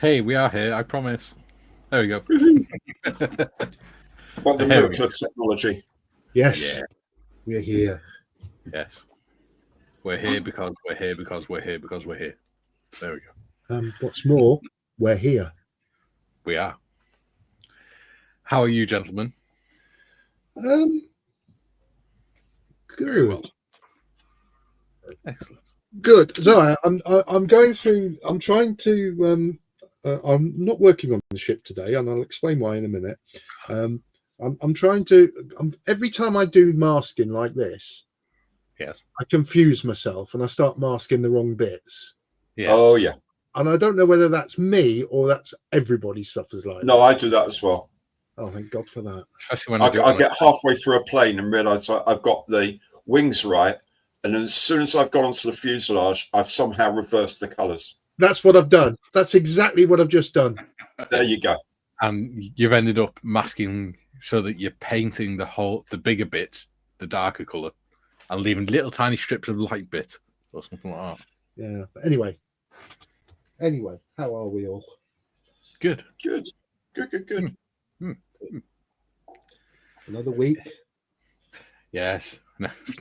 Hey, we are here, I promise. There we go. About the There we miracle of technology. Yes, Yeah. we're here. Yes. We're here because we're here because we're here because we're here. There we go. What's more, we're here. We are. How are you, gentlemen? Good. Very well. Excellent. Good. So I'm going through. I'm trying to. I'm not working on the ship today, and I'll explain why in a minute. I'm trying to. Every time I do masking like this, Yes. I confuse myself and I start masking the wrong bits. Yeah. Oh, yeah. And I don't know whether that's me or that's everybody suffers like No, that. I do that as well. Oh, thank God for that. Especially when I get halfway through a plane and realise I've got the wings right. And then as soon as I've got onto the fuselage, I've somehow reversed the colours. That's what I've done. That's exactly what I've just done. There you go. And you've ended up masking so that you're painting the bigger bits, the darker colour, and leaving little tiny strips of light bit or something like that. Yeah. But anyway, how are we all? Good. Good. Another week. Yes.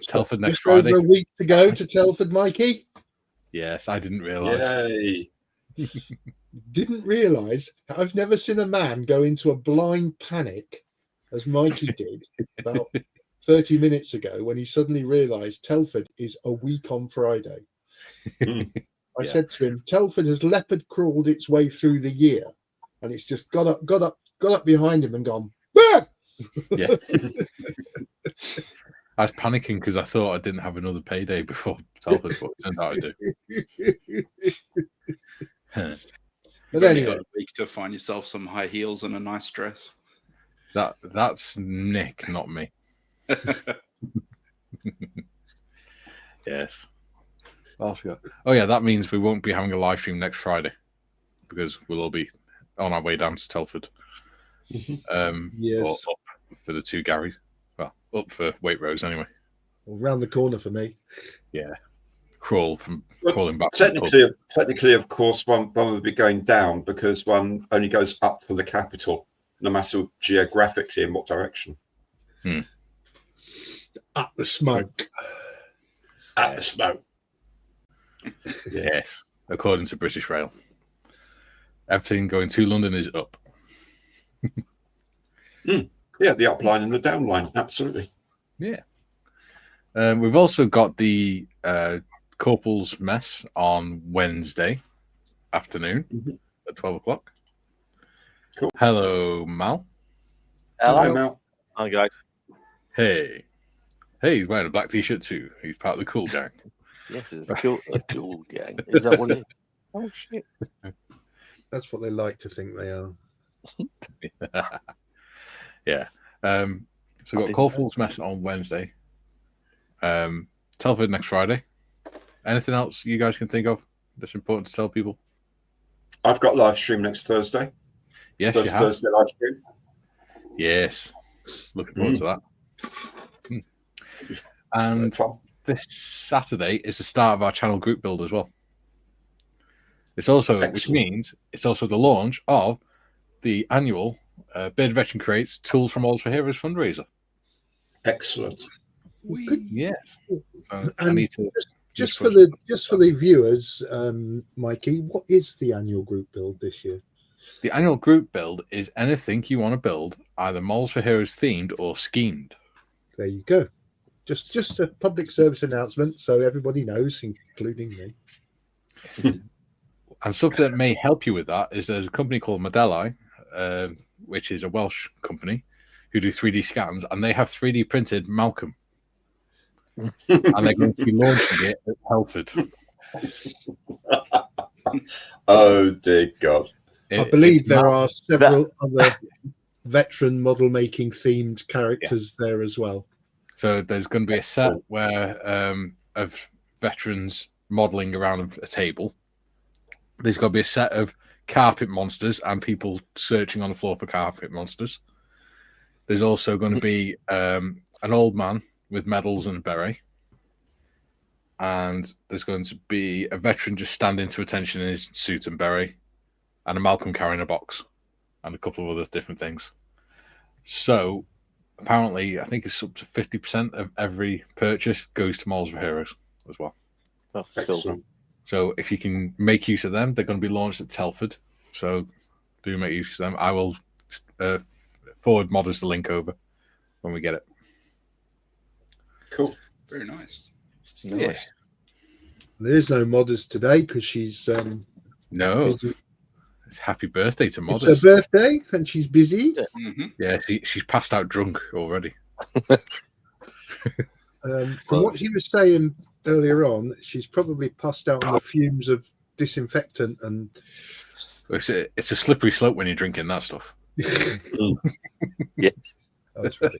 Telford next Just Friday. over a week to go to Telford, Mikey. Yes, I didn't realise. Yay. Didn't realise. I've never seen a man go into a blind panic as Mikey did about 30 minutes ago when he suddenly realised Telford is a week on Friday. I said to him, Telford has leopard crawled its way through the year, and it's just got up behind him and gone, bah! Yeah. I was panicking because I thought I didn't have another payday before Telford, but it turns out I do. But anyway, got a week to find yourself some high heels and a nice dress. That's Nick, not me. Yes. Oh yeah, that means we won't be having a live stream next Friday because we'll all be on our way down to Telford. yes, or up for the two Garys. Well, up for Waitrose anyway. well, round the corner for me. Yeah, crawling back. Technically, of course, one will be going down because one only goes up for the capital, no matter geographically in what direction. Up the smoke. At the smoke. Yes, according to British Rail, everything going to London is up. Yeah, the up line and the down line, absolutely. Yeah. We've also got the Corporal's Mess on Wednesday afternoon at 12 o'clock. Cool. Hello, Mal. Hi, Mal. Hi, guys. Hey, he's wearing a black t-shirt too. He's part of the cool gang. Yes, it's a cool gang. Is that what it is? Oh, shit. That's what they like to think they are. Yeah. So we've got Corporal's Mess on Wednesday. Telford next Friday. Anything else you guys can think of that's important to tell people? I've got live stream next Thursday. Yes, you have. Thursday live stream. Yes. Looking forward to that. And this Saturday is the start of our channel group build as well. It's also, which means it's also the launch of the annual Bearded Veteran Creates Tools from Models for Heroes fundraiser. Excellent. Yes. So I And need to just for the viewers, Mikey, what is the annual group build this year? The annual group build is anything you want to build, either Models for Heroes themed or schemed. There you go. Just a public service announcement so everybody knows, including me. And something that may help you with that is there's a company called Modeli, which is a Welsh company who do 3D scans, and they have 3D printed Malcolm. And they're going to be launching it at Telford. Oh, dear God. I believe there are several other veteran model making themed characters there as well. So there's going to be a set where of veterans modelling around a table. There's going to be a set of carpet monsters and people searching on the floor for carpet monsters. There's also going to be an old man with medals and beret. And there's going to be a veteran just standing to attention in his suit and beret. and a Malcolm carrying a box, and a couple of other different things. So apparently, I think it's up to 50% of every purchase goes to Models for Heroes as well. Oh, cool. Excellent. So if you can make use of them, they're going to be launched at Telford. So do make use of them. I will forward Modders the link over when we get it. Cool. Very nice. Nice. There is no Modders today because she's No, busy. it's happy birthday to It's her Modders. birthday and she's busy. Mm-hmm. Yeah, she's passed out drunk already. From what she was saying earlier on, she's probably passed out on the fumes of disinfectant and It's a slippery slope when you're drinking that stuff. That's right.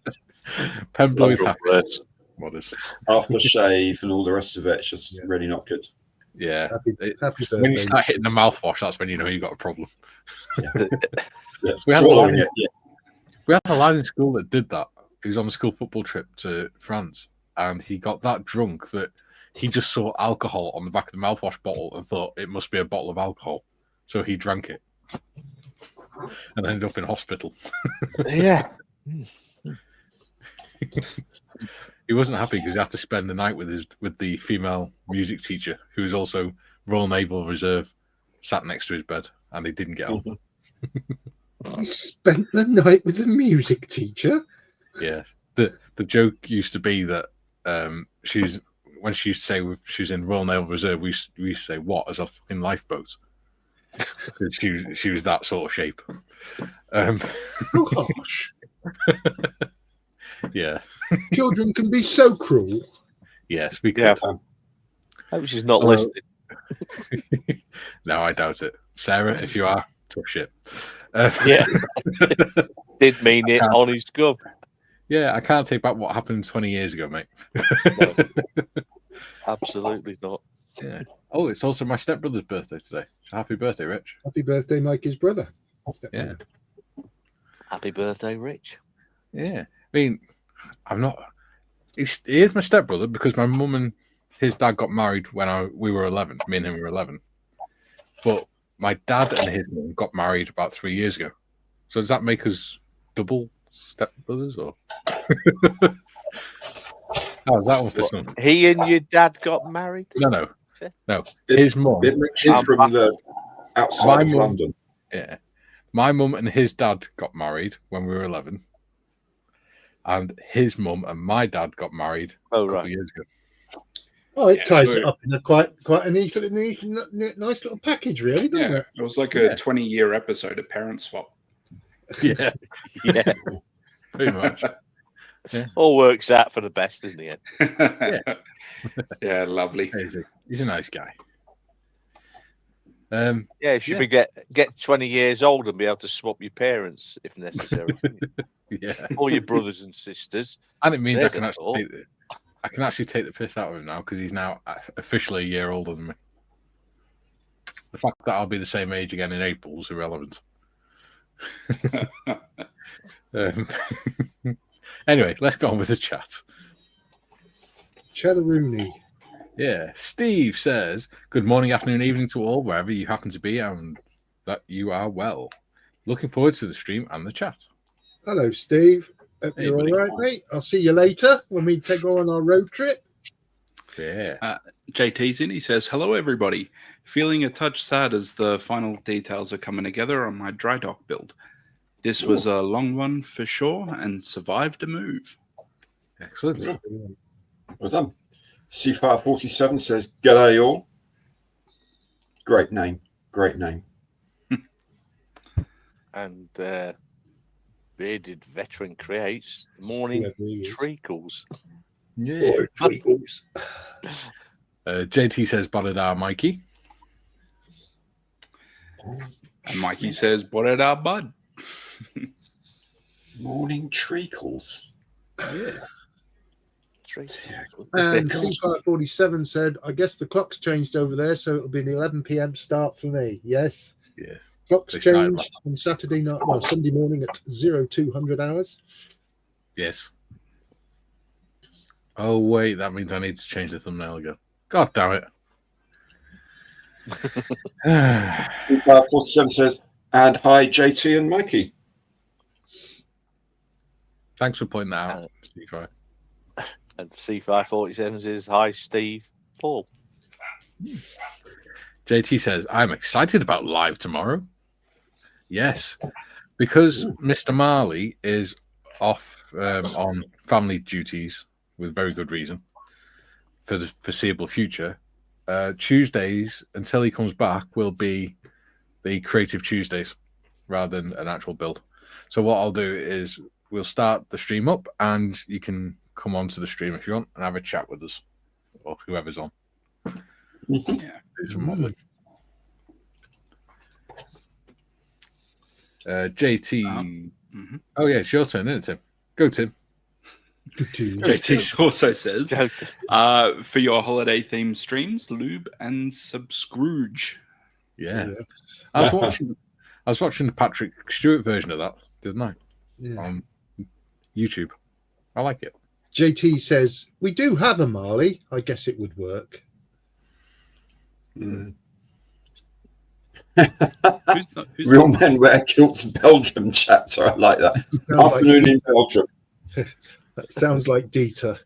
Pembrokes Lots of happy words. Modders. Aftershave and all the rest of it. It's just Yeah. really not good. Yeah. Happy birthday. When you start hitting the mouthwash, that's when you know you've got a problem. Yeah, We had a swallowing lot- it. Yeah. We had a lad in school that did that. He was on a school football trip to France, and he got that drunk that he just saw alcohol on the back of the mouthwash bottle and thought it must be a bottle of alcohol. So he drank it and ended up in hospital. Yeah. He wasn't happy because he had to spend the night with the female music teacher, who was also Royal Naval Reserve, sat next to his bed, and he didn't get up. You spent the night with the music teacher. Yes. The joke used to be that when she used to say she was in Royal Naval Reserve, we used to say what as a fucking lifeboat. she was that sort of shape. Gosh, Yeah. children can be so cruel. Yes, we could. Yeah. Hope she's not Hello. listening. No, I doubt it. Sarah, if you are, tough shit. Yeah. Did mean it on his gov. Yeah, I can't take back what happened 20 years ago, mate. Absolutely not. Yeah. Oh, it's also my stepbrother's birthday today. So happy birthday, Rich. Happy birthday, Mikey's brother. Yeah. Happy birthday, Rich. Yeah. I mean, I'm not. He is my stepbrother because my mum and his dad got married when we were 11. Me and him were 11. But my dad and his mum got married about 3 years ago. So does that make us double stepbrothers or? How's that one for some? He and your dad got married? No. His mum. It makes you from the outside of mum- London. Yeah. My mum and his dad got married when we were 11. And his mum and my dad got married Oh, a couple of right. years ago. Oh, it Yeah, ties so- it up in a quite a nice little package, really, doesn't Yeah, it? it was like a 20-year episode of Parent Swap. Yeah, Yeah. pretty much. All works out for the best in the end. Yeah, lovely. He's a nice guy. Yeah, you should Yeah. get 20 years old and be able to swap your parents if necessary. Yeah. Or your brothers and sisters. And it means There's a thought. I can actually take the piss out of him now because he's now officially a year older than me. The fact that I'll be the same age again in April is irrelevant. Anyway, let's go on with the chat. Chadarooney. Yeah, Steve says, good morning, afternoon, evening to all, wherever you happen to be, and that you are well. Looking forward to the stream and the chat. Hello, Steve. Hope Hey, you're buddy. all right, mate. I'll see you later when we go on our road trip. Yeah. JT's in. He says, hello, everybody. Feeling a touch sad as the final details are coming together on my dry dock build. This was a long one for sure and survived a move. Excellent. Well done. C547 says, "G'day all." Great name. Great name. And bearded veteran creates morning Whoever he is. treacles. Yeah. Oh, treacles. JT says, Balladar Mikey. And Mikey says, what at our bud? Morning treacles. Yeah. Treacles. And C547 said, I guess the clock's changed over there, so it'll be an 11 p.m. start for me. Yes. Yes. Clock's They started changed on Saturday night, well, Sunday morning at 0200 hours. Yes. Oh, wait, that means I need to change the thumbnail again. God damn it. Ep47 says, and hi, JT and Mikey. Thanks for pointing that out, Steve. And C547 says, hi, Steve, Paul. JT says, I'm excited about live tomorrow. Yes, because Mr. Marley is off on family duties with very good reason for the foreseeable future. Tuesdays, until he comes back, will be the Creative Tuesdays rather than an actual build. So what I'll do is we'll start the stream up and you can come onto the stream if you want and have a chat with us or whoever's on. Yeah. Do some modeling. JT. Oh, yeah, it's your turn, isn't it, Tim? Go, Tim. JT also says, for your holiday themed streams, lube and subscrooge. Yeah. Yes. I was watching the Patrick Stewart version of that, didn't I? Yeah. On YouTube. I like it. JT says, we do have a Marley. I guess it would work. Who's Real Men Wear Kilts Belgium chapter. I like that. Afternoon in Belgium. That sounds like Dieter.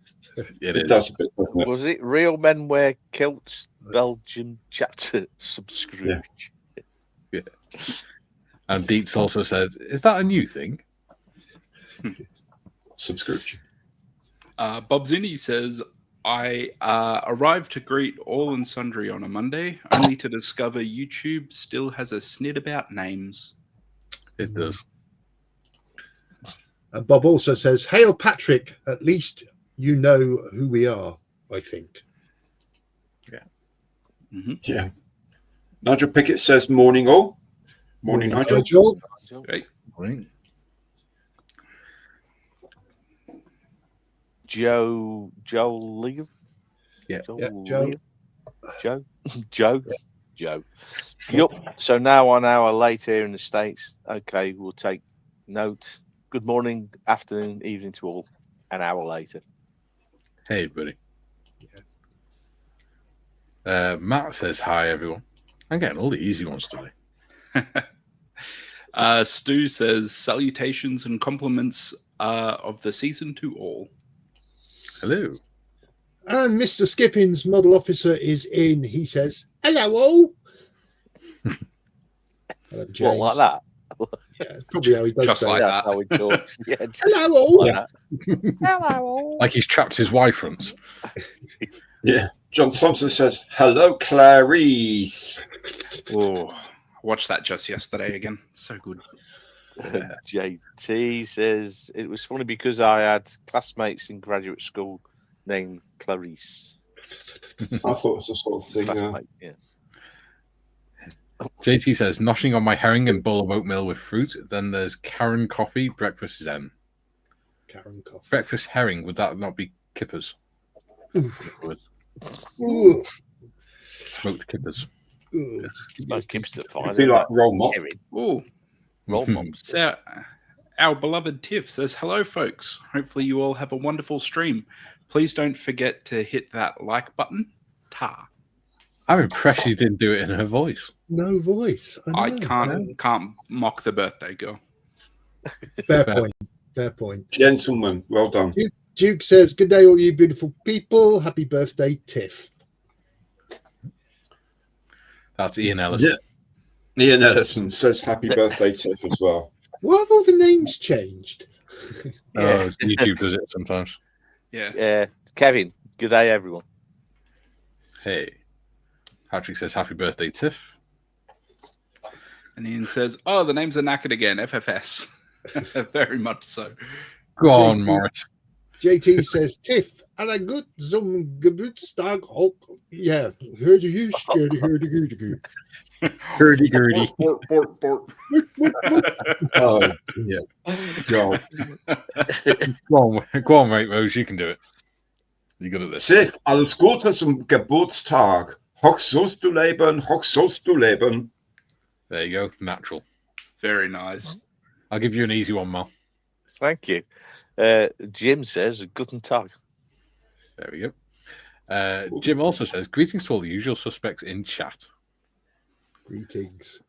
It does a bit, doesn't it? Was it Real Men Wear Kilts Belgium chapter subscribe? Yeah. And Dietz also said, is that a new thing? Subscription. Bob Zini says, I arrived to greet all and sundry on a Monday, only to discover YouTube still has a snid about names. It does. And Bob also says, hail Patrick, at least you know who we are, I think. Yeah. Yeah. Nigel Pickett says, morning all. Morning, Nigel. Right. Right. Joe Leal. Yeah. Joe. Yup. So now 1 hour later here in the States. Okay, we'll take note. Good morning, afternoon, evening to all. An hour later. Hey, buddy. Matt says, hi, everyone. I'm getting all the easy ones today. Stu says, salutations and compliments of the season to all. Hello. And Mr. Skipping's model officer is in. He says, hello all. Hello, James. What, like that? Yeah, that's probably how he does Just say like it. that. How he talks. Yeah, Hello all. like that. Hello all. Like he's trapped his Y fronts. Yeah. John Thompson says, hello, Clarice. Oh, I watched that just yesterday again. So good. JT says it was funny because I had classmates in graduate school named Clarice. I thought it was a sort of thing. Classmate, yeah. JT says, noshing on my herring and bowl of oatmeal with fruit. Then there's Karen coffee, breakfast zen. Karen coffee. Breakfast herring, would that not be kippers? Ooh. Smoked kippers. Ooh. Most kids that I find feel like roll mop. Oh, roll mops. so our beloved Tiff says, hello, folks. Hopefully you all have a wonderful stream. Please don't forget to hit that like button. Ta. I'm impressed you didn't do it in her voice. No voice. I know. can't mock the birthday girl. Fair point. Fair point. Gentlemen, well done. Duke says, good day, all you beautiful people. Happy birthday, Tiff. That's Ian Ellison. Yeah. Ian Ellison says happy birthday, Tiff, as well. Why have all the names changed? Yeah. YouTube does it sometimes. Yeah. Yeah. Kevin, good day, everyone. Hey. Patrick says, happy birthday, Tiff. And Ian says, oh, the names are knackered again. FFS. Very much so. Go on, Morris. JT says, Tiff, and a good zum Geburtstag. Oh, yeah. Heard you, scaredy, hurdy. Hurdy-gurdy. Borp, borp. Oh, yeah. Go on, mate, Rose. You can do it. You're good at this. Tiff, alles Gute zum Geburtstag. Hoch sollst du leben. There you go. Natural. Very nice. I'll give you an easy one, Mal. Thank you. Jim says, guten Tag. There we go. Jim also says, greetings to all the usual suspects in chat. Greetings.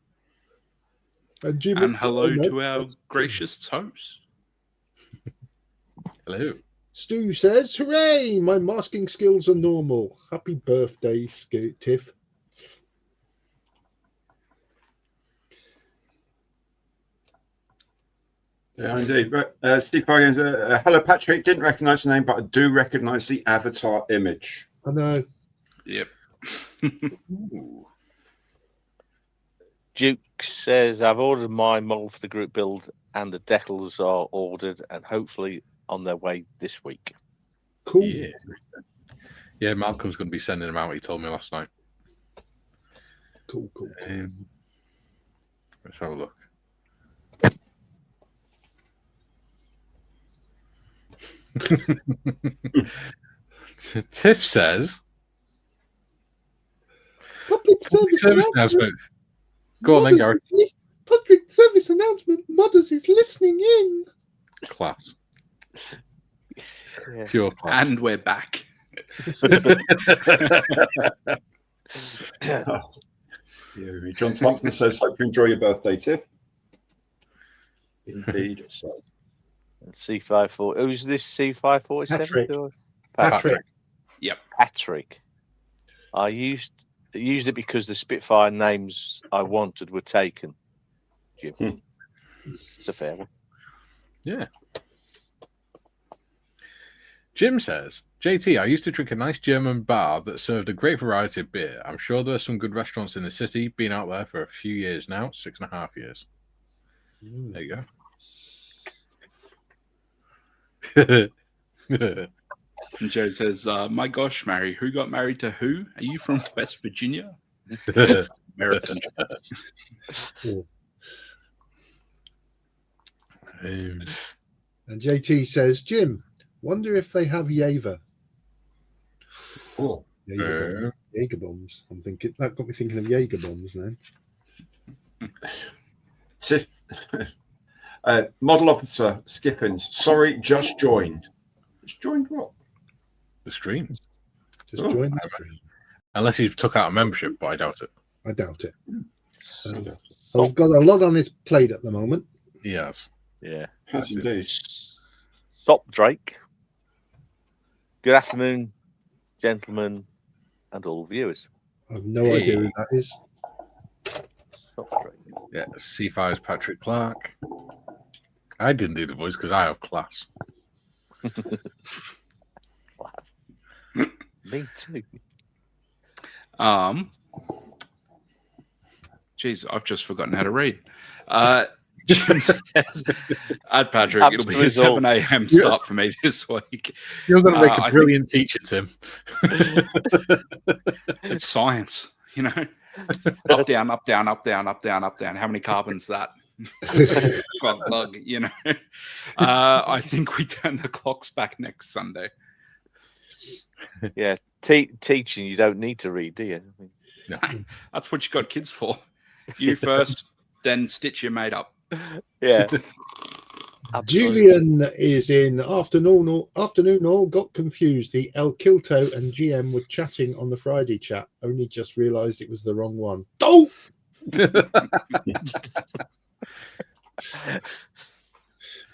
And Jim, And hello no, to our that's- gracious host. Hello. Stu says, "Hooray! My masking skills are normal. Happy birthday, Tiff." Yeah, indeed. But Steve Fargan's, hello, Patrick. Didn't recognise the name, but I do recognise the avatar image. I know. Yep. Ooh. Duke says, I've ordered my model for the group build and the decals are ordered and hopefully on their way this week. Cool. Yeah. Yeah, Malcolm's going to be sending them out. He told me last night. Cool. Let's have a look. Tiff says, Public service announcement. announcement. Go on then, Gareth. Public service announcement. Modders is listening in. Class. Yeah. Pure class. And we're back. John Thompson says, hope you enjoy your birthday, Tiff. Indeed. So, C54. Who's this C547? Patrick. Patrick. Yep. Patrick. I used it because the Spitfire names I wanted were taken. Jim. It's a fair one. Yeah. Jim says, JT, I used to drink a nice German bar that served a great variety of beer. I'm sure there are some good restaurants in the city. Been out there for a few years now, 6.5 years. There you go. And Joe says, my gosh, Mary, who got married to who? Are you from West Virginia? American. And JT says, Jim, wonder if they have Jaeger. oh, Jaeger bombs. I'm thinking that got me thinking of Jaeger bombs now. Tiff, model officer Skippins. Sorry, just joined. Just joined what? The stream. Just join the stream. Unless he took out a membership, but I doubt it. I doubt it. I've got a lot on his plate at the moment. He has. Yeah. Yes, indeed. Stop, Drake. Good afternoon, gentlemen, and all viewers. I have no idea who that is. Stop, Drake. Yeah, C5's Patrick Clark. I didn't do the voice because I have class. Me too. Geez, I've just forgotten how to read. Jim says, "Add Patrick. It'll be a 7 a.m. start for me this week." You're going to make a brilliant teacher, Tim. It's science, you know. Up, down, up, down, up, down, up, down, up, down. How many carbons that? Bug, you know. I think we turn the clocks back next Sunday. Yeah, teaching, you don't need to read, do you? No. That's what you got kids for. You first, then stitch your mate up. Yeah. Julian is in afternoon all got confused. The El Kilto and GM were chatting on the Friday chat. Only just realized it was the wrong one. Oh!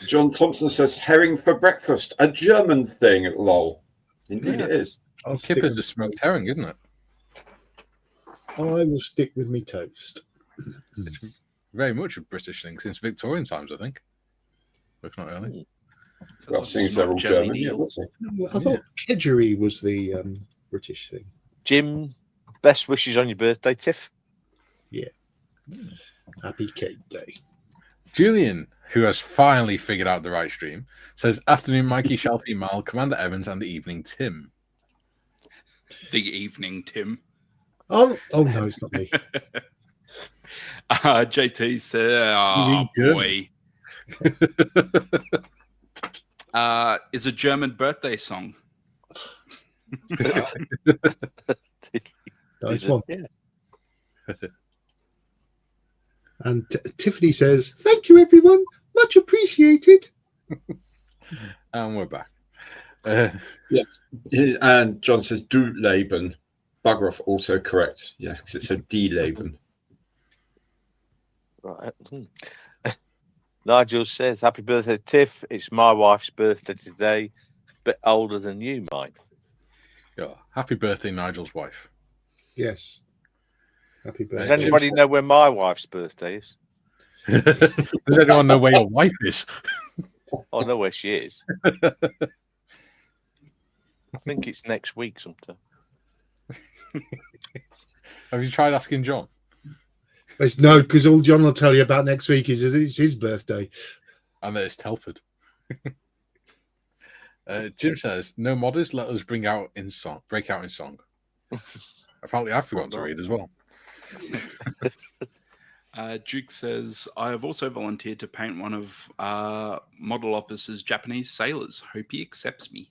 John Thompson says, herring for breakfast. A German thing, lol. Indeed it is. Oh, Kipper's a smoked herring, isn't it? I will stick with me toast. It's very much a British thing since Victorian times, I think. If not early. Well, seeing they're all German. Yeah, what's it? No, I thought kedgeree was the British thing. Jim, best wishes on your birthday, Tiff. Happy Cake Day. Julian, who has finally figured out the right stream, says, afternoon, Mikey, Shelfie, Mal, Commander Evans, and the evening, Tim. The evening, Tim. Oh no, it's not me. JT said, oh, boy. Is a German birthday song. Nice one. Yeah. And Tiffany says, thank you, everyone. Much appreciated. And we're back. Yes. And John says, du Leben. Bugger off, also correct. Yes, because it said D Leben. Right. Nigel says, "Happy birthday, Tiff. It's my wife's birthday today. Bit older than you, mate." Yeah. Happy birthday, Nigel's wife. Yes. Happy Does birthday. anybody know when my wife's birthday is? Does anyone know where your wife is? I know where she is. I think it's next week sometime. Have you tried asking John? No, because all John will tell you about next week is it's his birthday. And that it's Telford. Jim says, "No modders, let us break out in song." Apparently, I've forgotten to read as well. Duke says, "I have also volunteered to paint one of Model Officer's Japanese sailors. Hope he accepts me."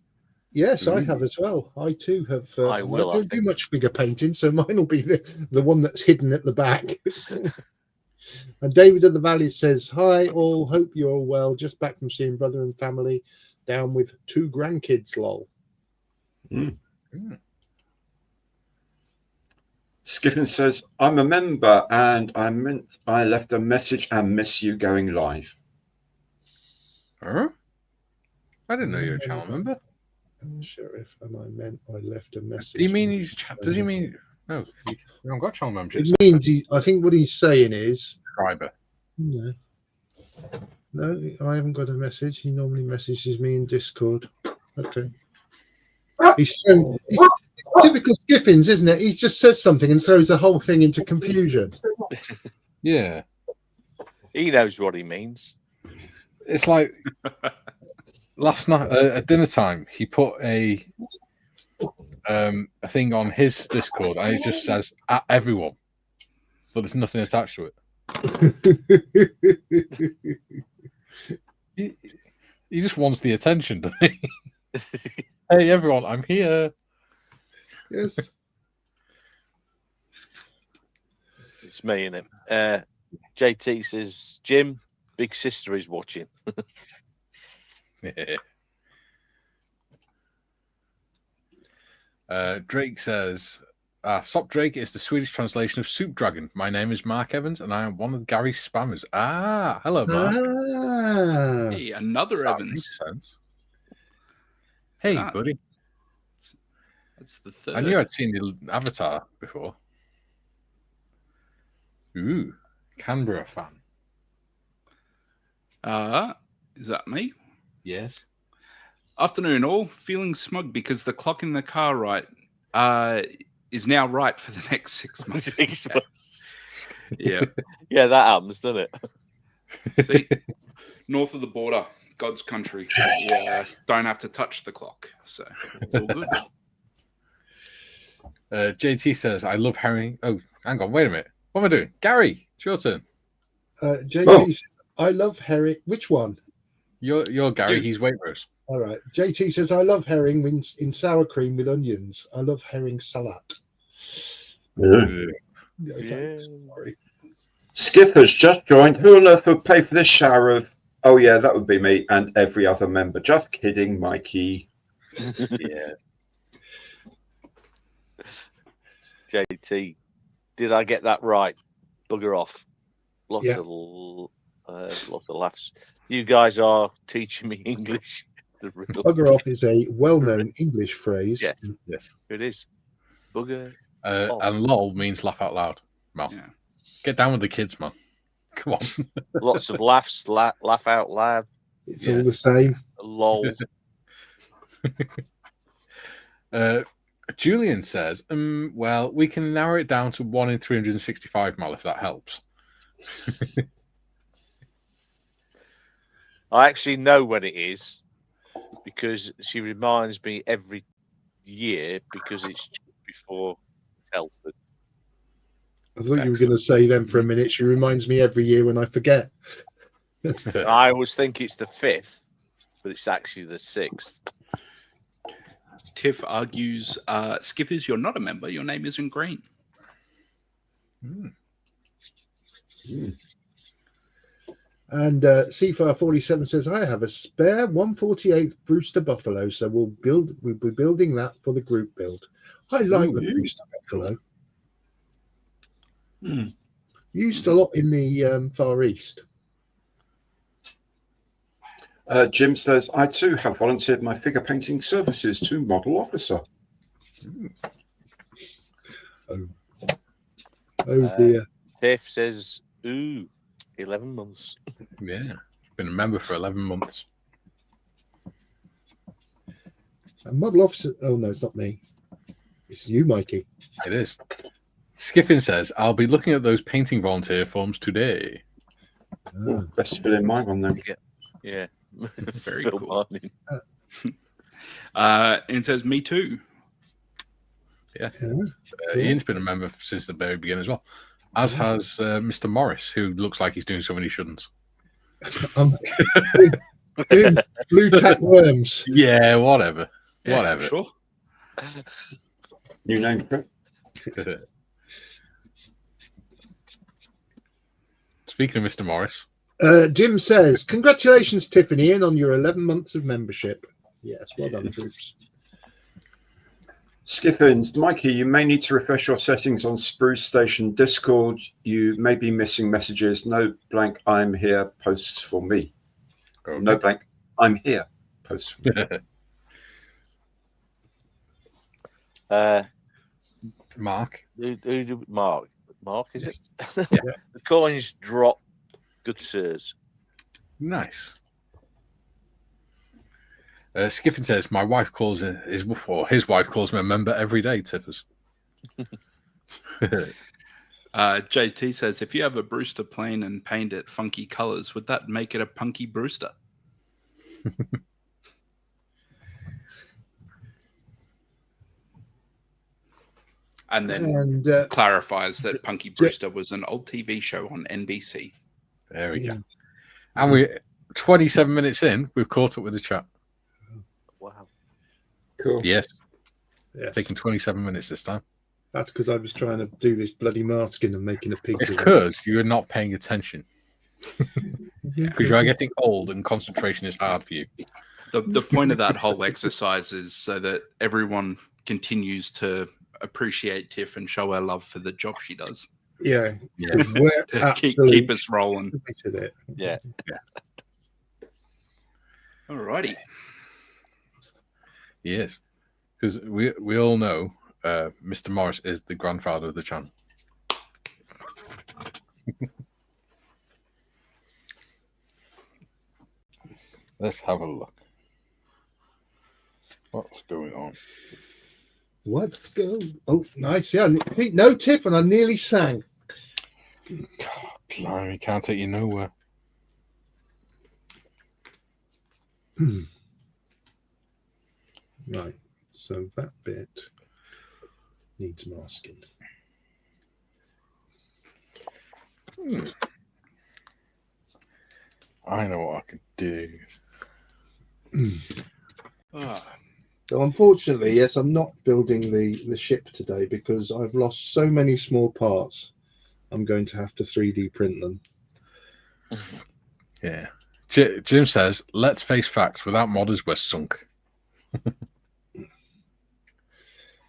Yes, I have as well. I too have. I will, I don't do think. much bigger painting, so mine will be the one that's hidden at the back. And David of the Valley says, "Hi all, hope you're all well. Just back from seeing brother and family down with 2 grandkids, lol." Skiffin says, "I'm a member and I left a message and miss you going live." Huh? I didn't know you were a channel member. Sheriff, and I meant I left a message. Do you mean he's? Does he mean no? You haven't got channel membership. It means I think what he's saying is, Subscriber. no, I haven't got a message. He normally messages me in Discord. Okay. He's typical Skiffins, isn't it? He just says something and throws the whole thing into confusion. Yeah. He knows what he means. It's like last night at dinner time, he put a thing on his Discord, and it just says "at everyone," but there's nothing attached to it. He just wants the attention, doesn't he? Hey everyone, I'm here. Yes. It's me, innit? JT says, "Jim, big sister is watching." Drake says, "Sop Drake is the Swedish translation of Soup Dragon. My name is Mark Evans, and I am one of Gary's spammers." Hello, Mark. Hey, another That Evans. makes sense. Hey, Ah. buddy. That's the third. I knew I'd seen the avatar before. Ooh, Canberra fan. Is that me? Yes. Afternoon, all. Feeling smug because the clock in the car is now right for the next 6 months. 6 months. Yeah. Yeah, that happens, doesn't it? See, north of the border, God's country. Yeah, don't have to touch the clock, so it's all good. JT says, "I love herring." Oh, hang on, wait a minute. What am I doing? Gary, it's your turn. JT says, "I love herring." Which one? You're Gary. He's Waitrose. All right. JT says, "I love herring in sour cream with onions. I love herring salad." Thanks. Sorry. Skip has just joined. Who on earth would pay for this shower of? Oh yeah, that would be me and every other member. Just kidding, Mikey. Yeah. JT, did I get that right? Bugger off. Lots Yeah. of laughs. You guys are teaching me English. The riddle. Bugger off is a well-known English phrase. Yeah. Yes. It is. Bugger. And lol means laugh out loud. Mal, Yeah. get down with the kids, man. Come on. Lots of laughs. Laugh out loud. It's all the same. Lol. Julian says, well, we can narrow it down to 1 in 365, Mal, if that helps. I actually know when it is because she reminds me every year because it's before Telford. I thought you were going to say then for a minute. She reminds me every year when I forget. I always think it's the 5th, but it's actually the 6th. Tiff argues, Skippers, you're not a member. Your name isn't green. And C547 says, "I have a spare 148th Brewster Buffalo, so we'll be building that for the group build." I like the Brewster Buffalo. Used a lot in the Far East. Jim says, I too have volunteered my figure painting services to model officer. Oh dear. Tiff says, ooh, 11 months. Yeah. Been a member for 11 months. A model officer. Oh no, it's not me. It's you, Mikey. It is. Skiffin says, I'll be looking at those painting volunteer forms today. Ah. Best fill in my one then. Yeah. Very Phil cool. Martin. It says, me too. Yeah. Yeah. Ian's been a member since the very beginning as well. As has Mr. Morris, who looks like he's doing something he shouldn't. Doing blue tack worms. Yeah, whatever. Yeah, Whatever. Sure. New name for it. Speaking of Mr. Morris. Jim says, congratulations, Tiffany, on your 11 months of membership. Yes, well done, troops. Skiffins, Mikey, you may need to refresh your settings on Spruce Station Discord. You may be missing messages. No blank, I'm here, posts for me. Okay. No blank, I'm here, posts for me. Mark. Mark. Mark, is it? Yeah. The coins drop. Good sirs. Nice. Skipping says, my wife calls his wife calls me a member every day, Tiffers. JT says, if you have a Brewster plane and paint it funky colors, would that make it a punky Brewster? And then clarifies that Punky Brewster was an old TV show on NBC. There we go. And we 27 minutes in, we've caught up with the chat. Wow. Cool. Yes. It's taking 27 minutes this time. That's because I was trying to do this bloody masking and making a pig. It's because you're not paying attention. Because you are getting old and concentration is hard for you. The point of that whole exercise is so that everyone continues to appreciate Tiff and show her love for the job she does. Yeah. We're keep us rolling. It. Yeah. Alrighty. Yes. Because we all know Mr. Morris is the grandfather of the channel. Let's have a look. What's going on? What's going? Oh, nice. Yeah. No tip, and I nearly sang. God, blimey, can't take you nowhere. Right. So that bit needs masking. I know what I can do. So unfortunately, yes, I'm not building the ship today because I've lost so many small parts. I'm going to have to 3D print them. Yeah. Jim says, let's face facts. Without modders, we're sunk.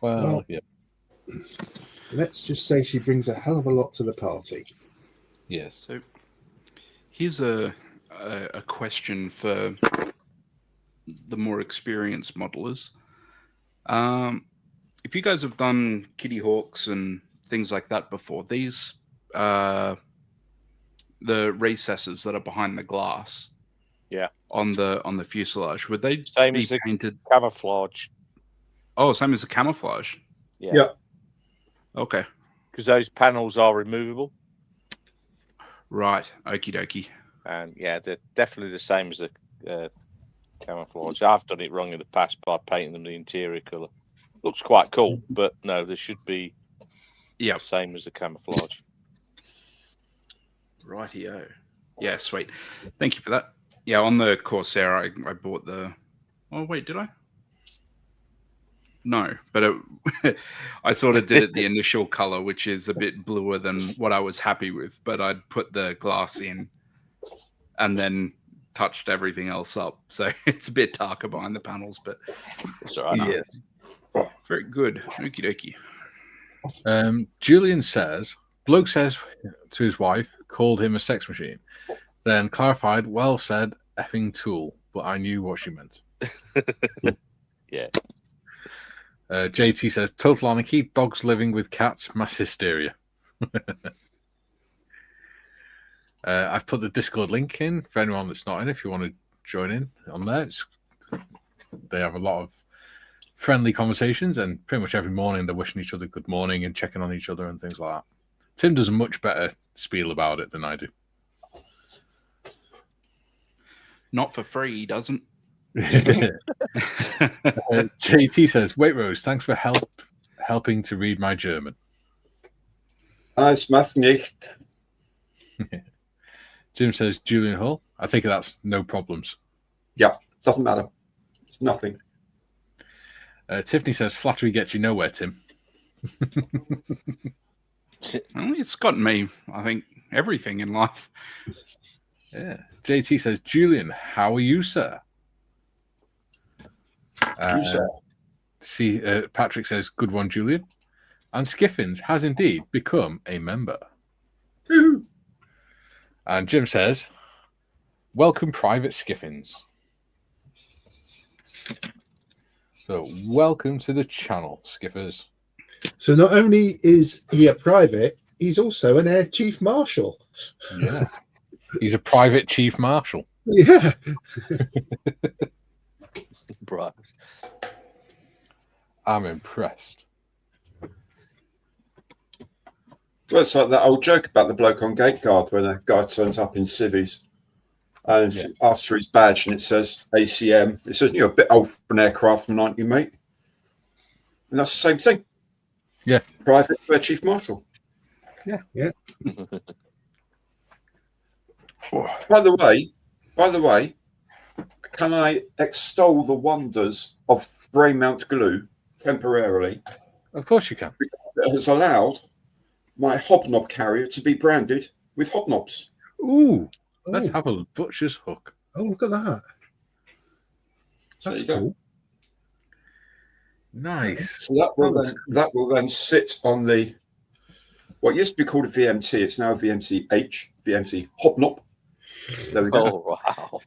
well, yeah. Let's just say she brings a hell of a lot to the party. Yes. So here's a question for the more experienced modelers. If you guys have done Kitty Hawks and things like that before, these the recesses that are behind the glass, on the fuselage, would they same be as the painted camouflage? Oh, same as the camouflage. Yeah. Okay. Because those panels are removable. Right. Okie dokie. And yeah, they're definitely the same as the camouflage. I've done it wrong in the past by painting them the interior colour. Looks quite cool, but no, they should be the same as the camouflage. Rightio. Yeah, sweet. Thank you for that. Yeah, on the Corsair, I bought the... Oh, wait, did I? No, but I sort of did it the initial color, which is a bit bluer than what I was happy with, but I'd put the glass in and then touched everything else up. So it's a bit darker behind the panels, but it's all right. Yeah. Very good. Okie dokie. Julian says, Bloke says to his wife, called him a sex machine, then clarified, well said, effing tool, but I knew what she meant. Yeah. JT says, total anarchy, dogs living with cats, mass hysteria. I've put the Discord link in for anyone that's not in, if you want to join in on there. They have a lot of friendly conversations, and pretty much every morning they're wishing each other good morning and checking on each other and things like that. Tim does a much better spiel about it than I do. Not for free, he doesn't. JT says, wait, Rose, thanks for helping to read my German. Es macht nicht. Jim says, Julian Hull. I take it that's no problems. Yeah, doesn't matter. It's nothing. Tiffany says, flattery gets you nowhere, Tim. Well, it's gotten me, I think, everything in life. Yeah. JT says, Julian, how are you, sir? Patrick says, good one, Julian. And Skiffins has indeed become a member. And Jim says, welcome, Private Skiffins. So, welcome to the channel, Skiffers. So not only is he a private, he's also an Air Chief Marshal. Yeah. He's a private chief marshal. Yeah. Right. I'm impressed. Well, it's like that old joke about the bloke on gate guard when a guy turns up in civvies and asks for his badge and it says ACM. It says, you're a bit old for an aircraftman, aren't you, mate? And that's the same thing. Yeah. Private Air Chief Marshal. Yeah. By the way, can I extol the wonders of Braymount glue temporarily? Of course you can. It has allowed my hobnob carrier to be branded with hobnobs. Ooh, let's have a butcher's hook. Oh, look at that. So That's you go. cool. Nice. So that will then sit on the what used to be called a VMT. It's now a VMT-H, VMT hobnob. There we go. Oh, wow.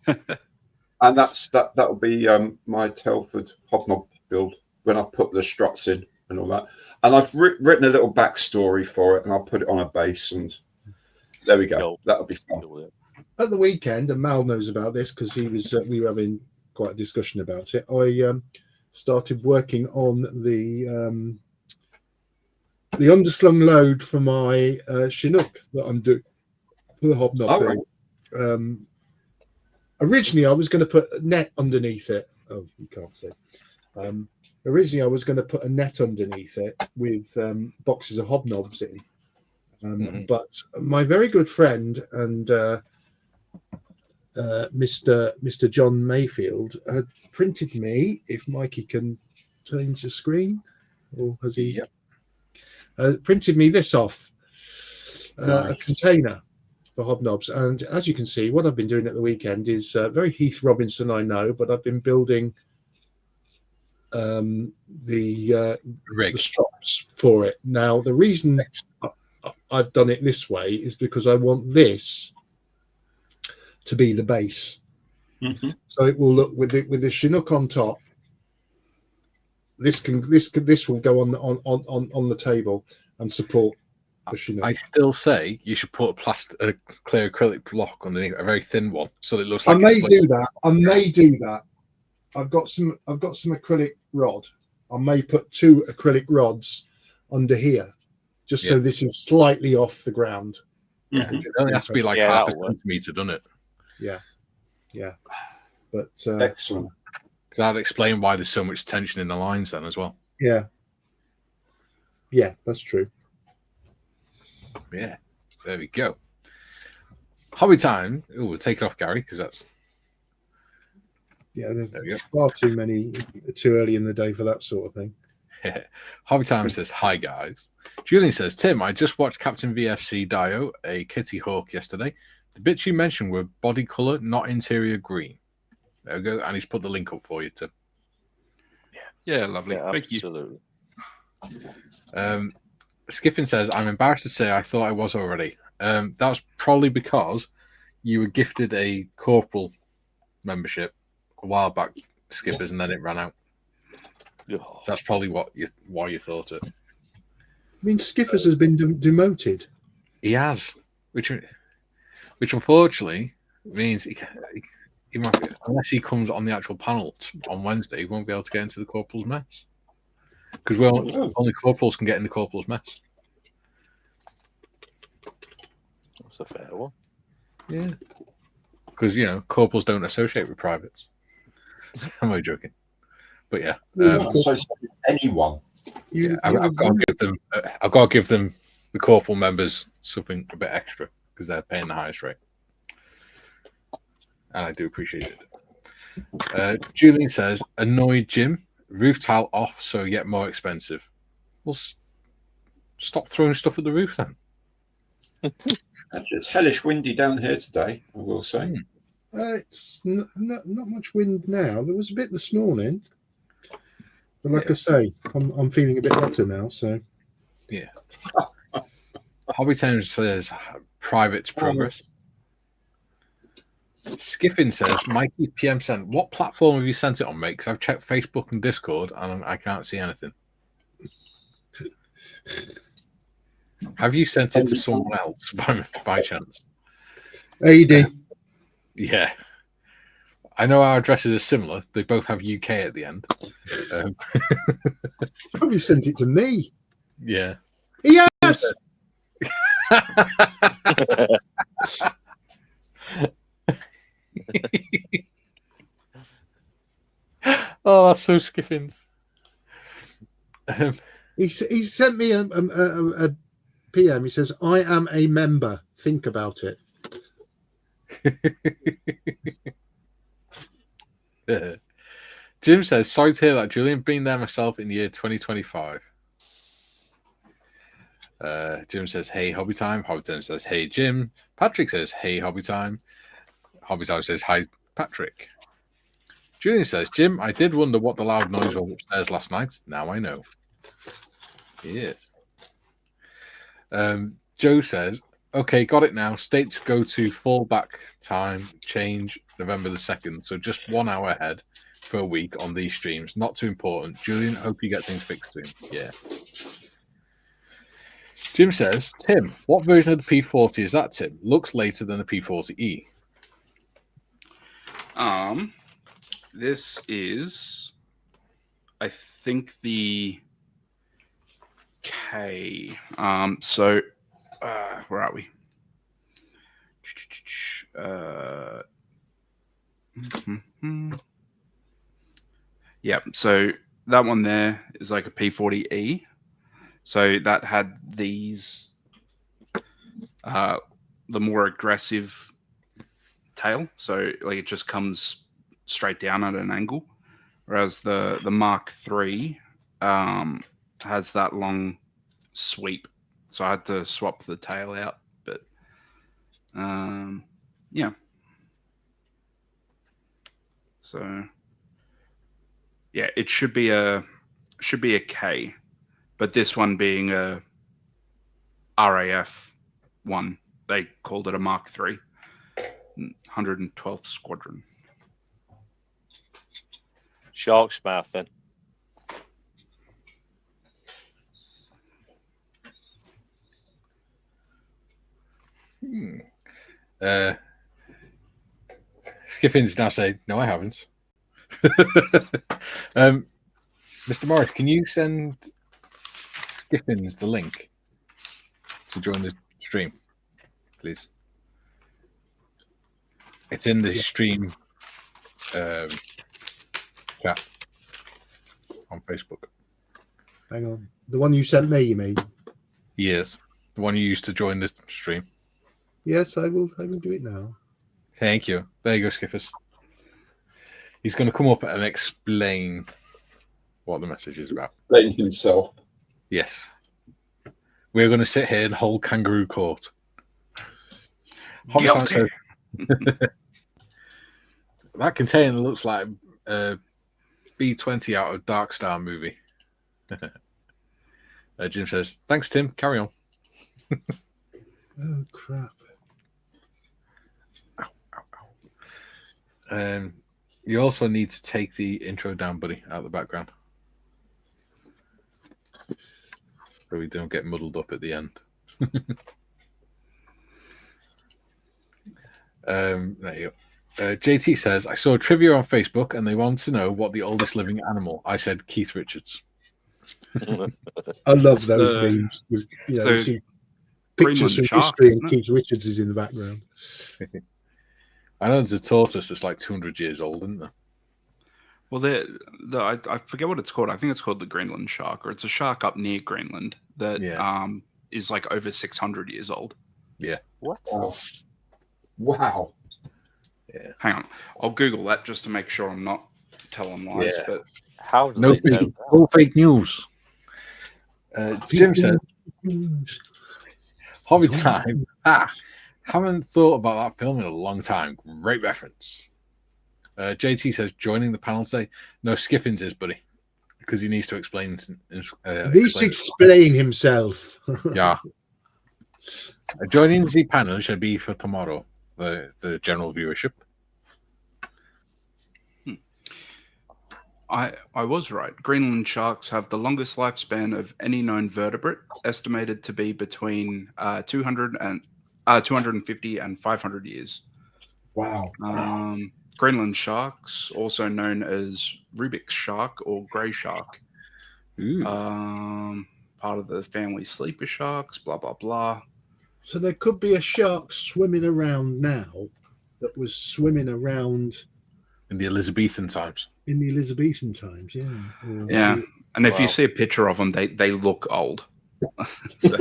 And that will be my Telford hobnob build when I've put the struts in and all that. And I've written a little backstory for it, and I'll put it on a base, and there we go. Cool. That'll be fun. At the weekend, and Mal knows about this because we were having quite a discussion about it. I started working on the underslung load for my Chinook that I'm doing for the hobnob build. Right. Originally, I was going to put a net underneath it. Oh, you can't see. Originally, I was going to put a net underneath it with boxes of hobnobs in. But my very good friend and Mr. John Mayfield had printed me, if Mikey can change the screen, or has he? Yep. Printed me this off, a container for hobnobs. And as you can see, what I've been doing at the weekend is very Heath Robinson, I know, but I've been building the strops for it. Now, the reason I've done it this way is because I want this to be the base. So it will look with the Chinook on top. This will go on the table and support the Chinook. I still say you should put a clear acrylic block underneath, a very thin one, so that it looks like. I may do that. I've got some acrylic rod. I may put 2 acrylic rods under here, just so this is slightly off the ground. Yeah, it only has to be like half a centimetre, doesn't it? Yeah. But excellent. Because I'd explain why there's so much tension in the lines then as well. Yeah, that's true. Yeah, there we go. Hobby time. Oh, we'll take it off, Gary, because that's. Yeah, there's far too early in the day for that sort of thing. Hobby Time says, hi guys. Julian says, Tim, I just watched Captain VFC Dio, a Kitty Hawk, yesterday. The bits you mentioned were body colour, not interior green. There we go. And he's put the link up for you, Tim. Yeah, lovely. Yeah, thank absolutely. you. Skiffin says, I'm embarrassed to say I thought I was already. That's probably because you were gifted a corporal membership a while back, Skippers, and then it ran out. So that's probably why you thought it. I mean, Skiffers has been demoted. He has, which unfortunately means he might be, unless he comes on the actual panel on Wednesday, he won't be able to get into the corporal's mess. Because only corporals can get in the corporal's mess. That's a fair one. Yeah. Because, corporals don't associate with privates. I'm only joking. But yeah. Associate with anyone. I've got to give them the corporal members something a bit extra because they're paying the highest rate. And I do appreciate it. Julian says, annoyed Jim, roof tile off so you get more expensive. Well, stop throwing stuff at the roof then. It's hellish windy down here today, I will say. It's not much wind now. There was a bit this morning. But like I say, I'm feeling a bit better now, so. Yeah. Hobby Towns says, private progress. Skiffin says, Mikey PM sent, what platform have you sent it on, mate? Because I've checked Facebook and Discord and I can't see anything. Have you sent it to someone else by chance? AD. Yeah. I know our addresses are similar. They both have UK at the end. Probably sent it to me. Yeah. Yes! Oh, that's so Skiffins. He sent me a PM. He says, I am a member. Think about it. Jim says, sorry to hear that, Julian. Been there myself in the year 2025. Jim says, hey, hobby time. Hobby time says, hey, Jim. Patrick says, hey, hobby time. Hobby time says, hi, Patrick. Julian says, Jim, I did wonder what the loud noise was upstairs last night. Now I know. Yes. Joe says, okay, got it now. States go to fallback time change November the 2nd. So just 1 hour ahead for a week on these streams. Not too important. Julian, hope you get things fixed soon. Yeah. Jim says, Tim, what version of the P40 is that, Tim? Looks later than the P40E. This is, I think, the K. So, where are we? Yeah, so that one there is like a P40E. So that had these, the more aggressive tail. So like it just comes straight down at an angle, whereas the Mark III has that long sweep. So I had to swap the tail out, but yeah. So yeah, it should be a K, but this one being a RAF one, they called it a Mark III, 112th Squadron. Shark's mouth then. Skiffin's now saying, no, I haven't. Mr. Morris, can you send Skiffins the link to join the stream, please? It's in the stream chat on Facebook. Hang on. The one you sent me, you mean? Yes. The one you used to join the stream. Yes, I will do it now. Thank you. There you go, Skiffers. He's going to come up and explain what the message is about. Explain himself. Yes. We're going to sit here and hold kangaroo court. Guilty. That container looks like a B-20 out of Dark Star movie. Jim says, "Thanks, Tim. Carry on." Oh crap! You also need to take the intro down, buddy, out of the background, so we don't get muddled up at the end. There you go. JT says, I saw a trivia on Facebook and they want to know what the oldest living animal. I said Keith Richards. I love It's those the- memes. With, you know, the you see pictures Greenland from shark, history isn't and it? Keith Richards is in the background. I know there's a tortoise that's like 200 years old, isn't there? Well, I forget what it's called. I think it's called the Greenland shark, or it's a shark up near Greenland that is like over 600 years old. What? Wow. Yeah. Hang on, I'll Google that just to make sure I'm not telling lies. Yeah. But How do No they know fake, that? all fake news. Jim says, Hobby time. Haven't thought about that film in a long time. Great reference. JT says, joining the panel today. No, Skiffins is, buddy, because he needs to explain. This explain himself. Yeah. Joining the panel should be for tomorrow, the general viewership. I was right. Greenland sharks have the longest lifespan of any known vertebrate, estimated to be between 250 and 500 years. Wow. Greenland sharks, also known as Rubik's shark or grey shark, Ooh. part of the family sleeper sharks, blah, blah, blah. So there could be a shark swimming around now that was swimming around In the Elizabethan times. in the Elizabethan times. Yeah. Or- Yeah. And if Wow. you see a picture of them, they look old. So,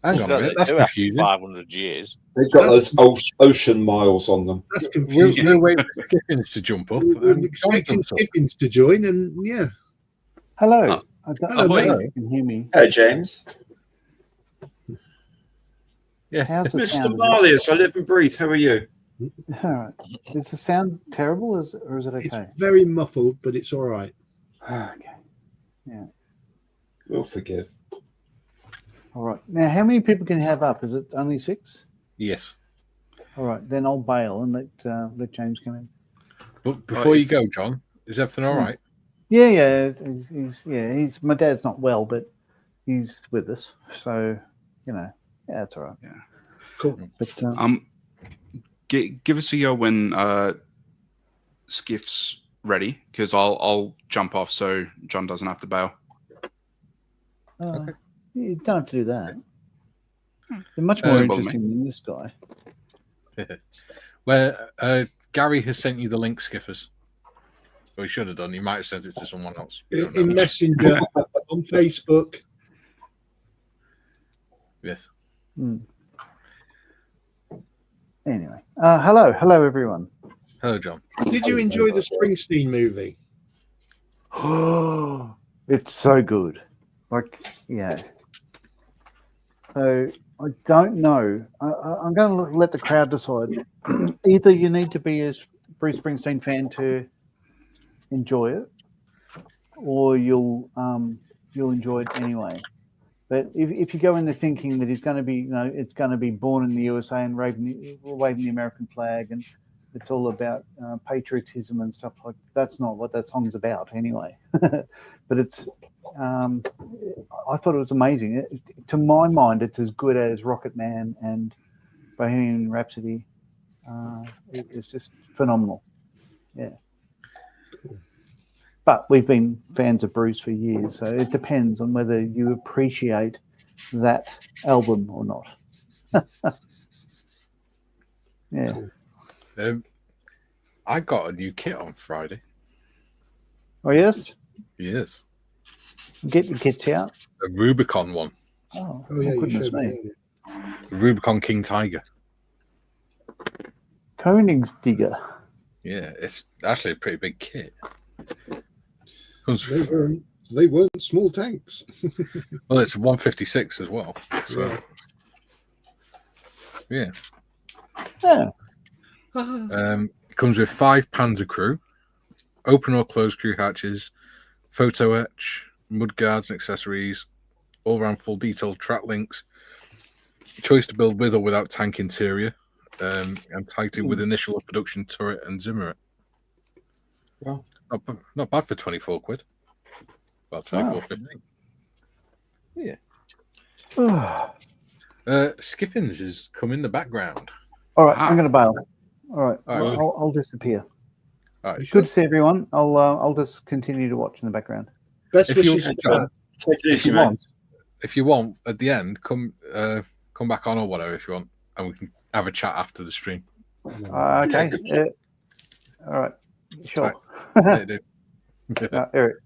Hang on a minute, that's They do have confusing. 500 years. They've got those ocean miles on them. That's We're, confusing. we're waiting for Skiffins to jump up. We're and expecting John's up. Skiffins to join, and yeah. Hello. Oh. I don't Hello, know if mate. you can hear me. Hey, James. Yeah. How's the Mr. sound? Marlius, I live and breathe. How are you? All right. Is the sound terrible, or is it It's okay? very muffled, but it's all right. Okay. We'll forgive. All right. Now, how many people can you have up? Is it only 6? Yes. All right. Then I'll bail and let James come in. But before you go, John, is everything all right? Yeah. He's my dad's not well, but he's with us. So, that's all right. Yeah. Cool. But give us a go when Skiff's ready, because I'll jump off so John doesn't have to bail. you don't have to do that. They're much more Well, interesting than this guy. Well, Gary has sent you the link, Skiffers. Well, he should have done. He might have sent it to someone else. We don't In know. Messenger, on Facebook. Yes. Anyway, hello everyone. Hello, John. Did you enjoy the Springsteen movie? Oh, it's so good. So I don't know. I'm going to let the crowd decide. Either you need to be a Bruce Springsteen fan to enjoy it, or you'll enjoy it anyway. But if you go in there thinking that he's going to be, it's going to be born in the USA and waving the American flag, and it's all about patriotism and stuff like that's not what that song's about anyway. But it's, I thought it was amazing. To my mind, it's as good as Rocket Man and Bohemian Rhapsody. It's just phenomenal. Yeah. But we've been fans of Bruce for years, so it depends on whether you appreciate that album or not. Yeah. I got a new kit on Friday. Oh, yes? Yes. Get your kits out. A Rubicon one. Oh, Oh yeah, you goodness showed me. me. The Rubicon King Tiger. Königsdigger. Yeah, it's actually a pretty big kit. Comes They weren't small tanks. well, it's a 156 as well. So yeah. Yeah. It comes with 5 Panzer crew, open or closed crew hatches, photo etch, mud guards and accessories, all-round full detailed track links, choice to build with or without tank interior, and tighted with initial production turret and Zimmer. Well, not bad for 24 quid. About 24.50. Yeah. Skiffins has come in the background. All right, I'm going to bail. All right, All right, I'll disappear. All right. Good to see everyone. I'll just continue to watch in the background. Best If you, wishes. John, take it if easy, you mate. want, if you want, at the end, come back on or whatever if you want, and we can have a chat after the stream. Okay. All right. Sure. Yeah, do. Eric.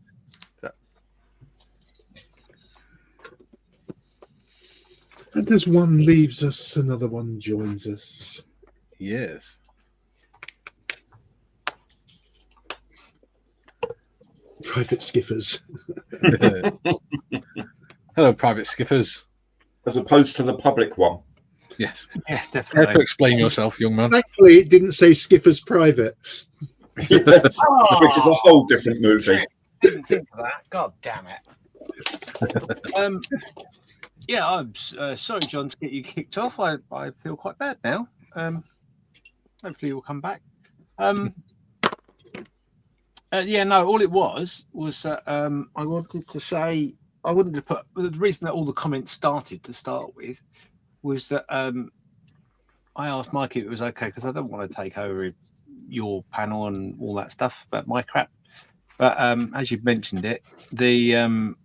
And as one leaves us, another one joins us. Yes. Private skiffers. Hello, private skiffers. As opposed to the public one. Yes. Yeah, Care to definitely. explain yourself, young man? Thankfully, it didn't say skiffers private. Yes, which is a whole different movie. Didn't think of that. God damn it. Yeah, I'm sorry, John, to get you kicked off. I feel quite bad now. Hopefully you'll come back. Yeah, no, all it was that I wanted to say, I wanted to put, the reason that all the comments started to start with was that I asked Mike if it was okay, because I don't want to take over your panel and all that stuff about my crap. But as you've mentioned it, the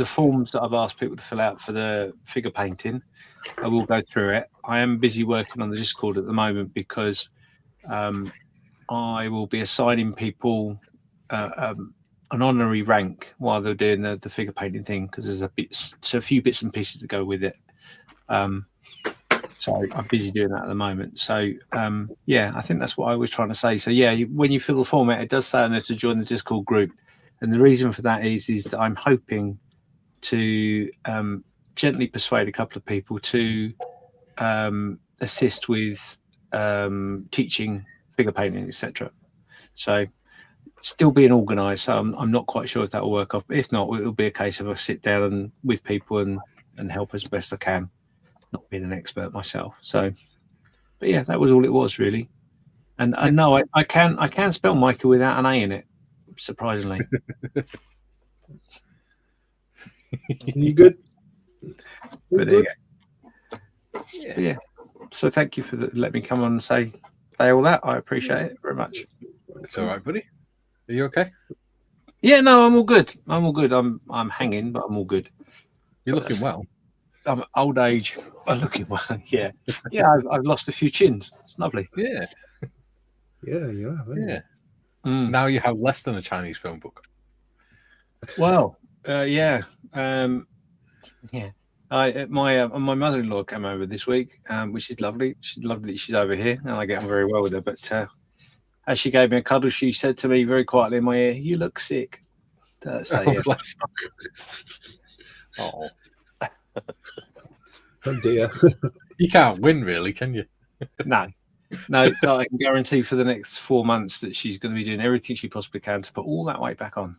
forms that I've asked people to fill out for the figure painting, I will go through it. I am busy working on the Discord at the moment because I will be assigning people an honorary rank while they're doing the figure painting thing, because there's a few bits and pieces to go with it. So I'm busy doing that at the moment. So yeah, I think that's what I was trying to say. So yeah, when you fill the form out, it does say on there to join the Discord group, and the reason for that is that I'm hoping to gently persuade a couple of people to assist with teaching figure painting, etc. So still being organised. So I'm not quite sure if that will work off. But if not, it'll be a case of I sit down and with people and help as best I can. Not being an expert myself. So, but yeah, that was all it was really. And I know I can spell Michael without an A in it, surprisingly. You good? But there you go. Yeah. So thank you for letting me come on and say all that. I appreciate it very much. It's all right, buddy. Are you okay? Yeah, no, I'm all good. I'm hanging, but I'm all good. You're looking well. I'm old age. I'm looking well. Yeah. I've lost a few chins. It's lovely. Yeah. Yeah, you have. Yeah. Now you have less than a Chinese phone book. Well, yeah. Yeah. My mother-in-law came over this week, which is lovely. She's lovely that she's over here, and I get on very well with her. But as she gave me a cuddle, she said to me very quietly in my ear, "You look sick." So, yeah. Bless. Oh. Oh dear. You can't win, really, can you? No, I can guarantee for the next 4 months that she's going to be doing everything she possibly can to put all that weight back on.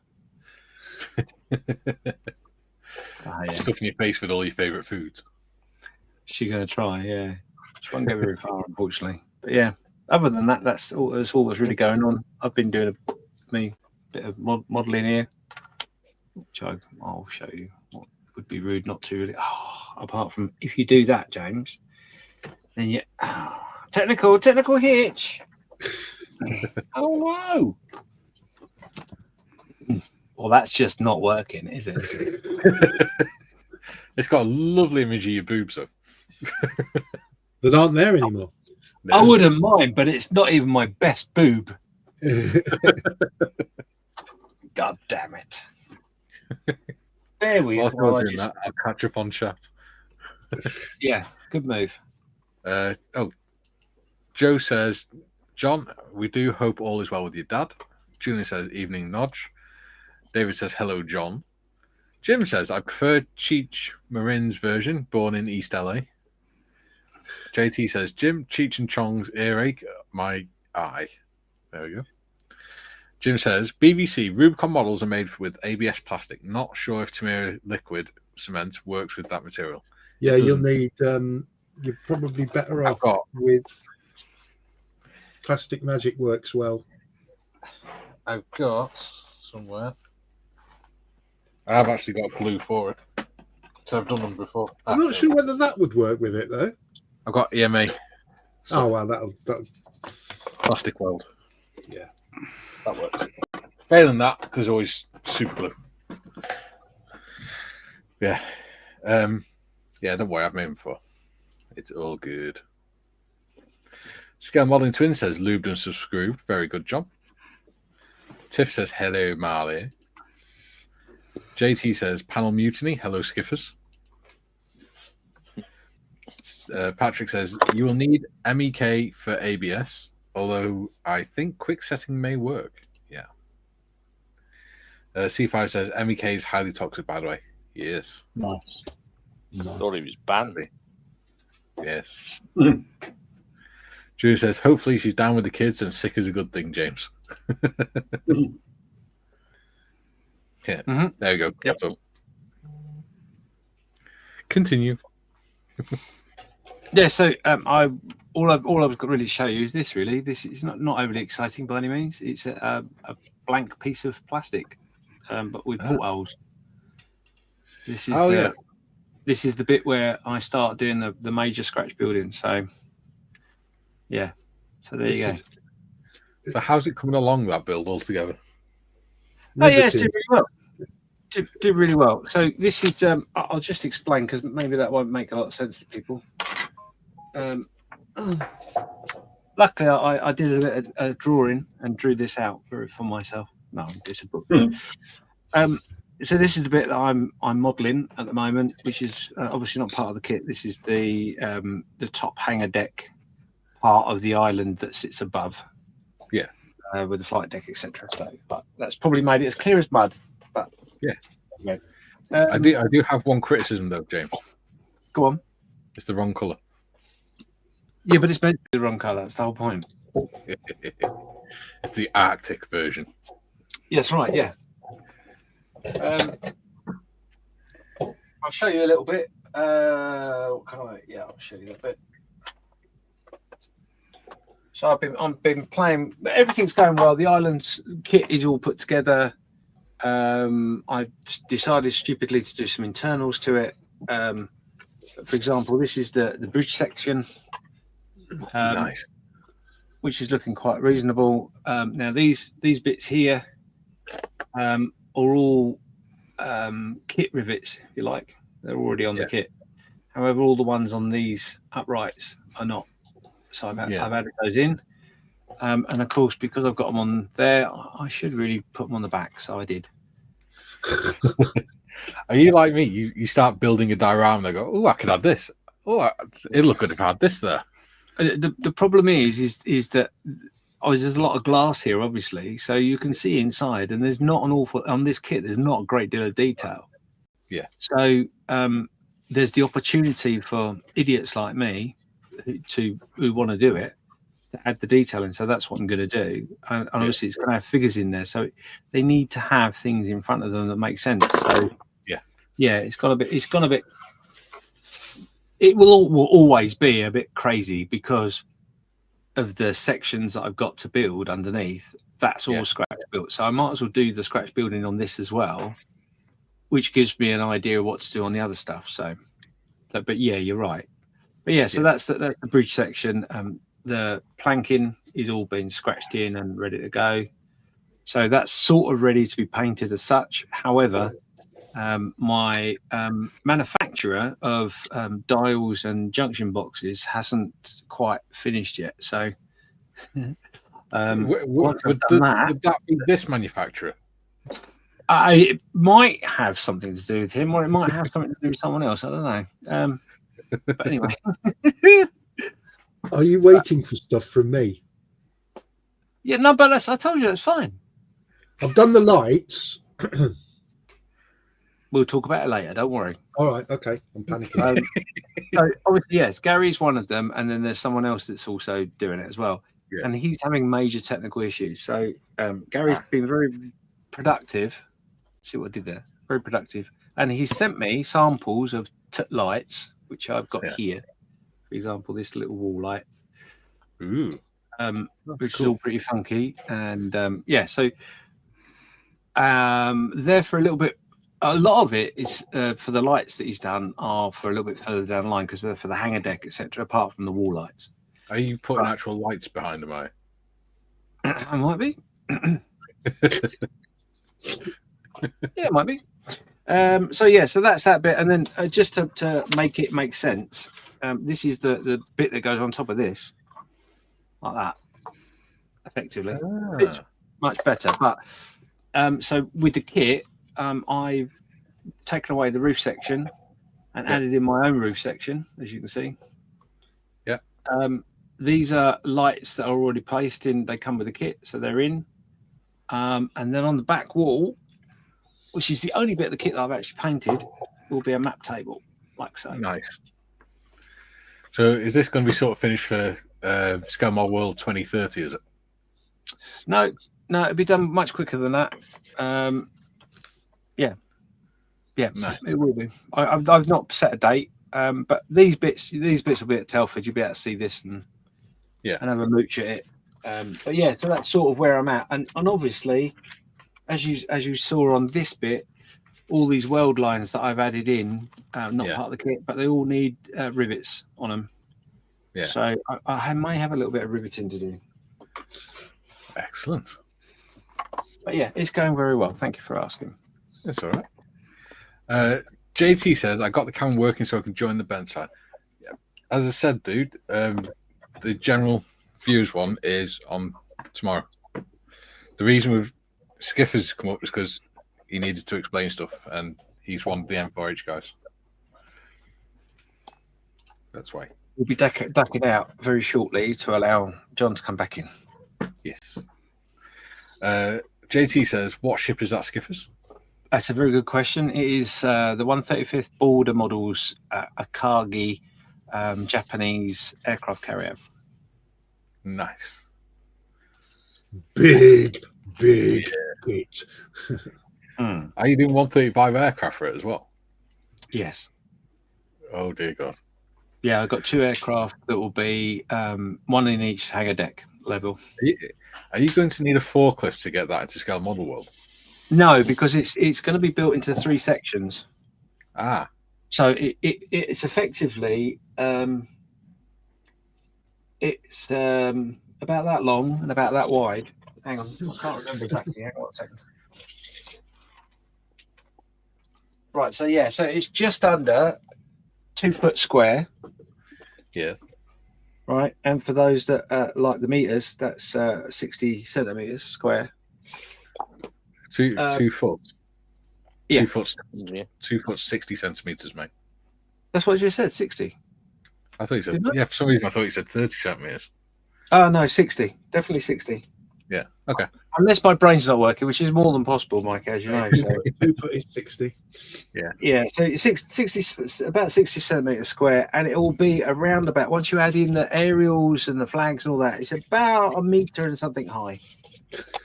Yeah. Stuffing your face with all your favourite foods. She's going to try, yeah. She won't get very far, unfortunately. But yeah, other than that, that's all that's really going on. I've been doing a bit of modelling here, which I'll show you. What would be rude not to really. Apart from if you do that, James, then you technical hitch. Oh no! Well, that's just not working, is it? It's got a lovely image of your boobs, though. That aren't there anymore. No. I wouldn't mind, but it's not even my best boob. God damn it! There we While go. I'm doing that, I'll catch up on chat. Yeah, good move. Joe says, John, we do hope all is well with your dad. Julian says, evening, Nodge. David says, hello, John. Jim says, I prefer Cheech Marin's version, born in East LA. JT says, Jim, Cheech and Chong's earache, my eye. There we go. Jim says, BBC Rubicon models are made with ABS plastic. Not sure if Tamira liquid cement works with that material. Yeah, It you'll doesn't. need. You're probably better I've off got- with Plastic Magic works well. I've got somewhere. I have actually got glue for it. So I've done them before. I'm not sure whether that would work with it though. I've got EMA. Oh well, that'll Plastic weld. Yeah. That works. Failing that, there's always super glue. Yeah. Yeah, don't worry, I've made them before. It's all good. Scale Modeling Twin says, lubed and subscribed. Very good job. Tiff says, hello, Marley. JT says, panel mutiny. Hello, skiffers. Patrick says, you will need MEK for ABS, although I think quick setting may work. Yeah. C5 says, MEK is highly toxic, by the way. Yes. Nice. Thought he was banned. Yes. Drew says, hopefully she's down with the kids and sick is a good thing, James. Yeah, There you go. Yep. So, continue. Yeah, so all I've got to really show you is this. Really, this is not overly exciting by any means. It's a blank piece of plastic, but with portholes. This is this is the bit where I start doing the major scratch building. So yeah, so there you go. So how's it coming along, that build altogether? Oh yeah, it's doing really well. Do really well. So this is I'll just explain because maybe that won't make a lot of sense to people. Luckily, I did a bit of drawing and drew this out for myself. No, it's a book. So this is the bit that I'm modelling at the moment, which is obviously not part of the kit. This is the top hangar deck part of the island that sits above. Yeah. With the flight deck, etc. So, but that's probably made it as clear as mud. But yeah, okay. I do have one criticism though, James. Go on. It's the wrong colour. Yeah, but it's meant to be the wrong colour. That's the whole point. It's the Arctic version. Yes, right. Yeah. I'll show you a little bit. What can I? Yeah, I'll show you a little bit. So I've been playing. Everything's going well. The island's kit is all put together. I decided stupidly to do some internals to it. For example, this is the bridge section, Nice, which is looking quite reasonable. Now these bits here are all kit rivets, if you like. They're already on the kit. However, all the ones on these uprights are not. So I've added those in. And of course, because I've got them on there, I should really put them on the back. So I did. Are you like me? You start building a diorama and go, oh, I could add this. Oh, it'd look good if I had this there. The problem is that there's a lot of glass here, obviously. So you can see inside, and there's not an awful, on this kit, there's not a great deal of detail. Yeah. So there's the opportunity for idiots like me who want to do it to add the detail in. So that's what I'm going to do. And obviously it's going to have figures in there. So they need to have things in front of them that make sense. So it will always be a bit crazy because of the sections that I've got to build underneath. That's all scratch built. So I might as well do the scratch building on this as well, which gives me an idea of what to do on the other stuff. So but yeah, you're right. But yeah, so that's the bridge section. The planking is all been scratched in and ready to go. So that's sort of ready to be painted as such. However, my manufacturer of dials and junction boxes hasn't quite finished yet. So would that be this manufacturer? It might have something to do with him, or it might have something to do with someone else. I don't know. But anyway. Are you waiting for stuff from me? Yeah, no, but I told you that's fine. I've done the lights. We'll talk about it later. Don't worry. All right. Okay. I'm panicking. So obviously, yes, Gary's one of them, and then there's someone else that's also doing it as well. Yeah. and he's having major technical issues. So Gary's been very productive. See what I did there? Very productive, and he sent me samples of lights, which I've got here. For example, this little wall light, Ooh, which is all pretty funky, and so there for a little bit. A lot of it is for the lights that he's done are for a little bit further down the line because they're for the hanger deck, etc. Apart from the wall lights, are you putting actual lights behind them? I might be. Yeah, it might be. So that's that bit, and then just to make it make sense, this is the bit that goes on top of this, like that, effectively. It's much better. But so with the kit, I've taken away the roof section and added in my own roof section, as you can see. Yeah. These are lights that are already placed in. They come with the kit, so they're in. And then on the back wall, which is the only bit of the kit that I've actually painted, will be a map table, like so. Nice. So is this going to be sort of finished for Scale Model World 2030, is it? No, it'll be done much quicker than that. Nice. It will be. I've not set a date, but these bits will be at Telford. You'll be able to see this and have a mooch at it. But yeah, so that's sort of where I'm at, and obviously, as you saw on this bit, all these weld lines that I've added in, not part of the kit, but they all need rivets on them. Yeah. So I may have a little bit of riveting to do. Excellent. But yeah, it's going very well. Thank you for asking. That's all right. JT says, I got the camera working so I can join the bedside. Yeah. As I said, dude, the general views one is on tomorrow. The reason we've Skiffer's come up is because he needed to explain stuff, and he's one of the M4H guys. That's why. We'll be ducking out very shortly to allow John to come back in. Yes. JT says, what ship is that, Skiffers? That's a very good question. It is the 135th Border Models Akagi Japanese aircraft carrier. Nice. Big hit. Are you doing 135 aircraft for it as well? Yes. Oh, dear God. Yeah, I've got 2 aircraft that will be one in each hangar deck level. Are you going to need a forklift to get that into Scale Model World? No, because it's going to be built into 3 sections. So it's effectively it's about that long and about that wide. Hang on, I can't remember exactly. Hang on a second. Right, so it's just under 2 foot square. Yes. Right, and for those that like the meters, that's 60 centimeters square. 2 foot. Yeah. 2 foot. 2 foot 60 centimeters, mate. That's what you just said. 60. I thought you said. Yeah, for some reason I thought you said 30 centimeters. Oh no, 60. Definitely 60. Yeah. Okay. Unless my brain's not working, which is more than possible, Mike, as you know. So. 2 foot is 60. Yeah. Yeah. So 60, about 60 centimeters square, and it will be around about. Once you add in the aerials and the flags and all that, it's about a meter and something high.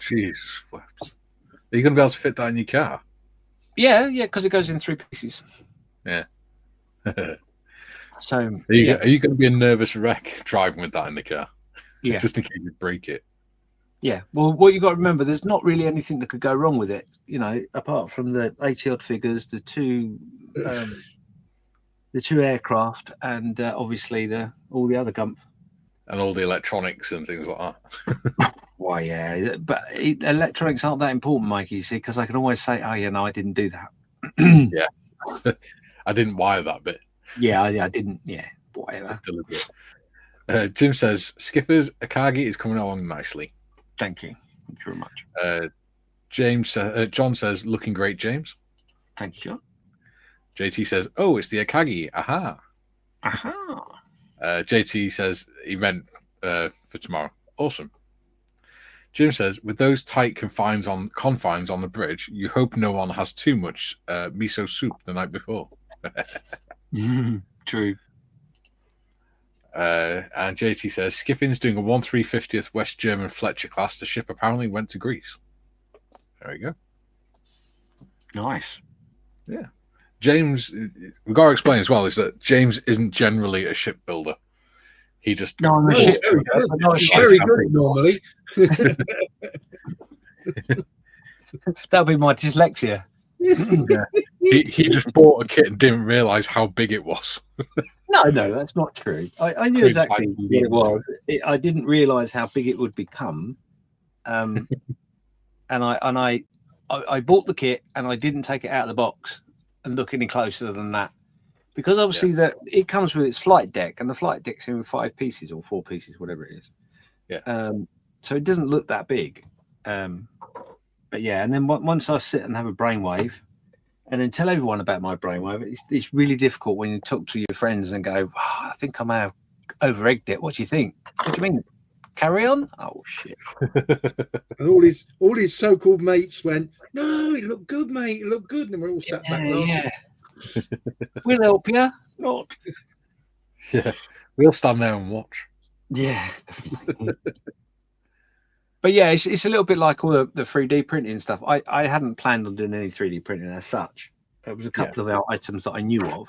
Jesus. Are you going to be able to fit that in your car? Yeah, because it goes in 3 pieces. Yeah. So are you going to be a nervous wreck driving with that in the car? Yeah. Just in case you break it. Yeah. Well, what you got to remember, there's not really anything that could go wrong with it, apart from the 80-odd figures, the two aircraft, and obviously all the other gump. And all the electronics and things like that. Why, yeah. But electronics aren't that important, Mikey, you see, because I can always say, oh, yeah, no, I didn't do that. Yeah. I didn't wire that bit. Yeah, I didn't. Yeah, whatever. Jim says, Skippers, Akagi is coming along nicely. Thank you. Thank you very much. John says, looking great, James. Thank you, John. JT says, oh, it's the Akagi. Aha. Aha. JT says he meant for tomorrow. Awesome. Jim says, with those tight confines on the bridge, you hope no one has too much miso soup the night before. True. And JT says Skiffin's doing a 1/350th West German Fletcher class. The ship apparently went to Greece. There we go. Nice. Yeah. James, we've got to explain as well, is that James isn't generally a shipbuilder. He just No, I'm a Very ship. good. I'm not a ship Very company. good normally. That'll be my dyslexia. he just bought a kit and didn't realize how big it was. No, that's not true. I knew So exactly it's like what it was. I didn't realize how big it would become. And I bought the kit and I didn't take it out of the box and look any closer than that. Because obviously that it comes with its flight deck, and the flight deck's in 5 pieces or 4 pieces, whatever it is. Yeah. So it doesn't look that big. But yeah, and then once I sit and have a brainwave, and then tell everyone about my brainwave, it's really difficult when you talk to your friends and go, oh, I think I may have over-egged it. What do you think? What do you mean? Carry on? Oh shit! And all his so-called mates went, "No, it looked good, mate. It looked good." And we're all sat back. Yeah. We'll help you. Not. Yeah. We'll stand there and watch. Yeah. But yeah, it's a little bit like all the 3D printing stuff. I hadn't planned on doing any 3D printing as such. It was a couple of items that I knew of.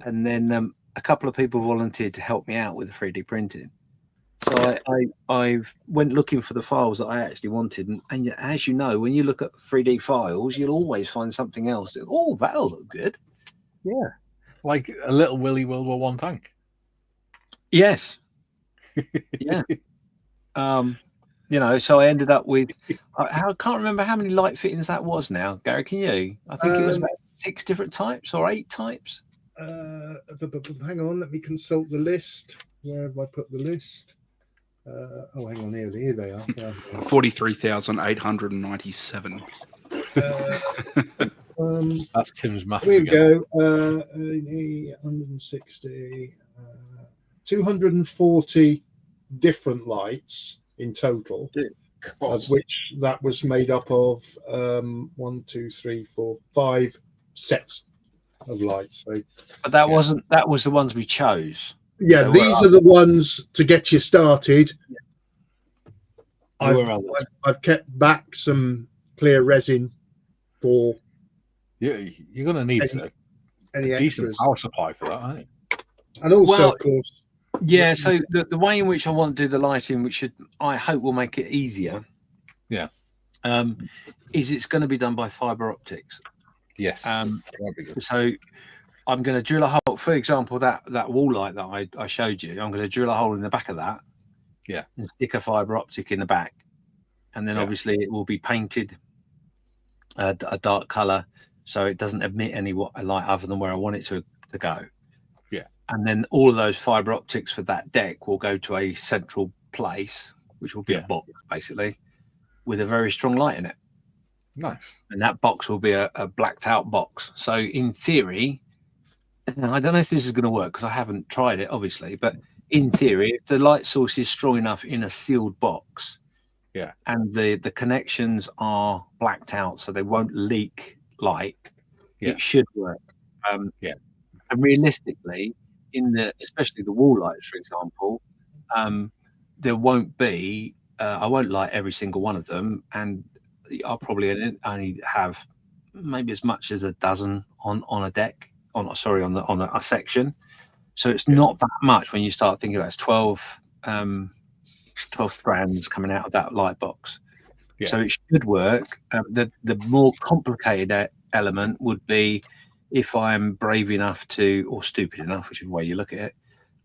And then a couple of people volunteered to help me out with the 3D printing. So I went looking for the files that I actually wanted. And as you know, when you look at 3D files, you'll always find something else. Oh, that'll look good. Yeah. Like a little Willy World War One tank. Yes. Yeah. So I ended up with, I can't remember how many light fittings that was now. Gary, can you? I think it was about 6 different types or 8 types. Hang on, let me consult the list. Where have I put the list? Hang on, here they are. 43,897. That's Tim's maths. Here we again. go. 160, 240 different lights in total, of which that was made up of 1, 2, 3, 4, 5 sets of lights. So, but that wasn't. That was the ones we chose. yeah, these are the ones to get you started. I've kept back some clear resin for. You're going to need any a decent extras. power supply for that, aren't you? And also, of course. Yeah, so the way in which I want to do the lighting, which I hope will make it easier, is it's going to be done by fiber optics. Yes. So I'm going to drill a hole. For example, that wall light that I showed you, I'm going to drill a hole in the back of that. Yeah. And stick a fiber optic in the back, and then obviously it will be painted a dark color, so it doesn't emit any light other than where I want it to go. Yeah. And then all of those fiber optics for that deck will go to a central place, which will be a box basically, with a very strong light in it. Nice. And that box will be a blacked out box. So in theory, I don't know if this is going to work because I haven't tried it, obviously, but in theory, if the light source is strong enough in a sealed box, and the connections are blacked out so they won't leak light, it should work. And realistically, especially the wall lights, for example, there won't be. I won't light every single one of them, and I'll probably only have maybe as much as a dozen on a deck. On a section. So it's not that much when you start thinking about it. It's 12 strands coming out of that light box. Yeah. So it should work. The more complicated element would be if I'm brave enough or stupid enough, which is the way you look at it,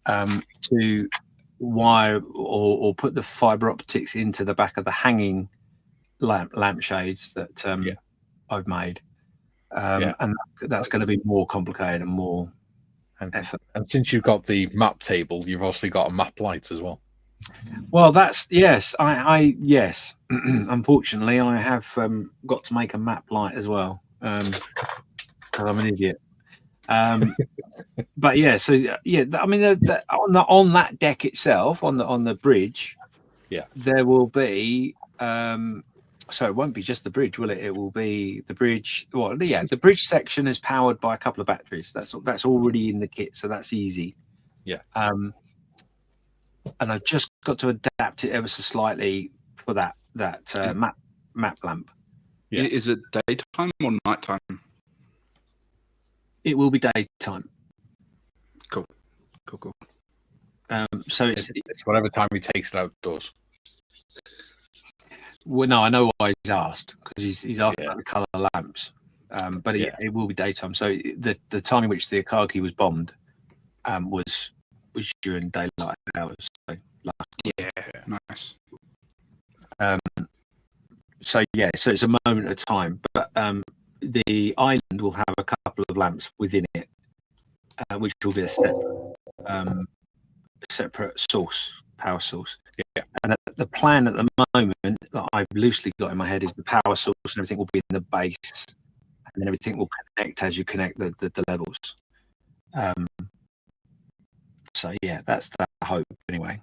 to wire or put the fiber optics into the back of the hanging lampshades that I've made. And that's going to be more complicated and more effort. And since you've got the map table, you've obviously got a map light as well. Well, yes. Yes. Unfortunately, I have got to make a map light as well because I'm an idiot. But yeah, so yeah, I mean, on that deck itself, on the bridge, there will be. So it won't be just the bridge, will it? It will be the bridge. Well, yeah, the bridge section is powered by a couple of batteries. That's already in the kit, so that's easy. Yeah. and I've just got to adapt it ever so slightly for that map lamp. Yeah. Is it daytime or nighttime? It will be daytime. Cool. So it's whatever time he takes it outdoors. well, no, I know why he's asked, because he's asked Yeah. about the colour lamps. But Yeah. it will be daytime. So the time in which the Akagi was bombed was during daylight hours. So, Yeah, nice. so it's a moment of time. But the island will have a couple of lamps within it, which will be a separate power source. Yeah. And the plan at the moment that I've loosely got in my head is the power source and everything will be in the base, and then everything will connect as you connect the levels. So yeah, that's the hope anyway.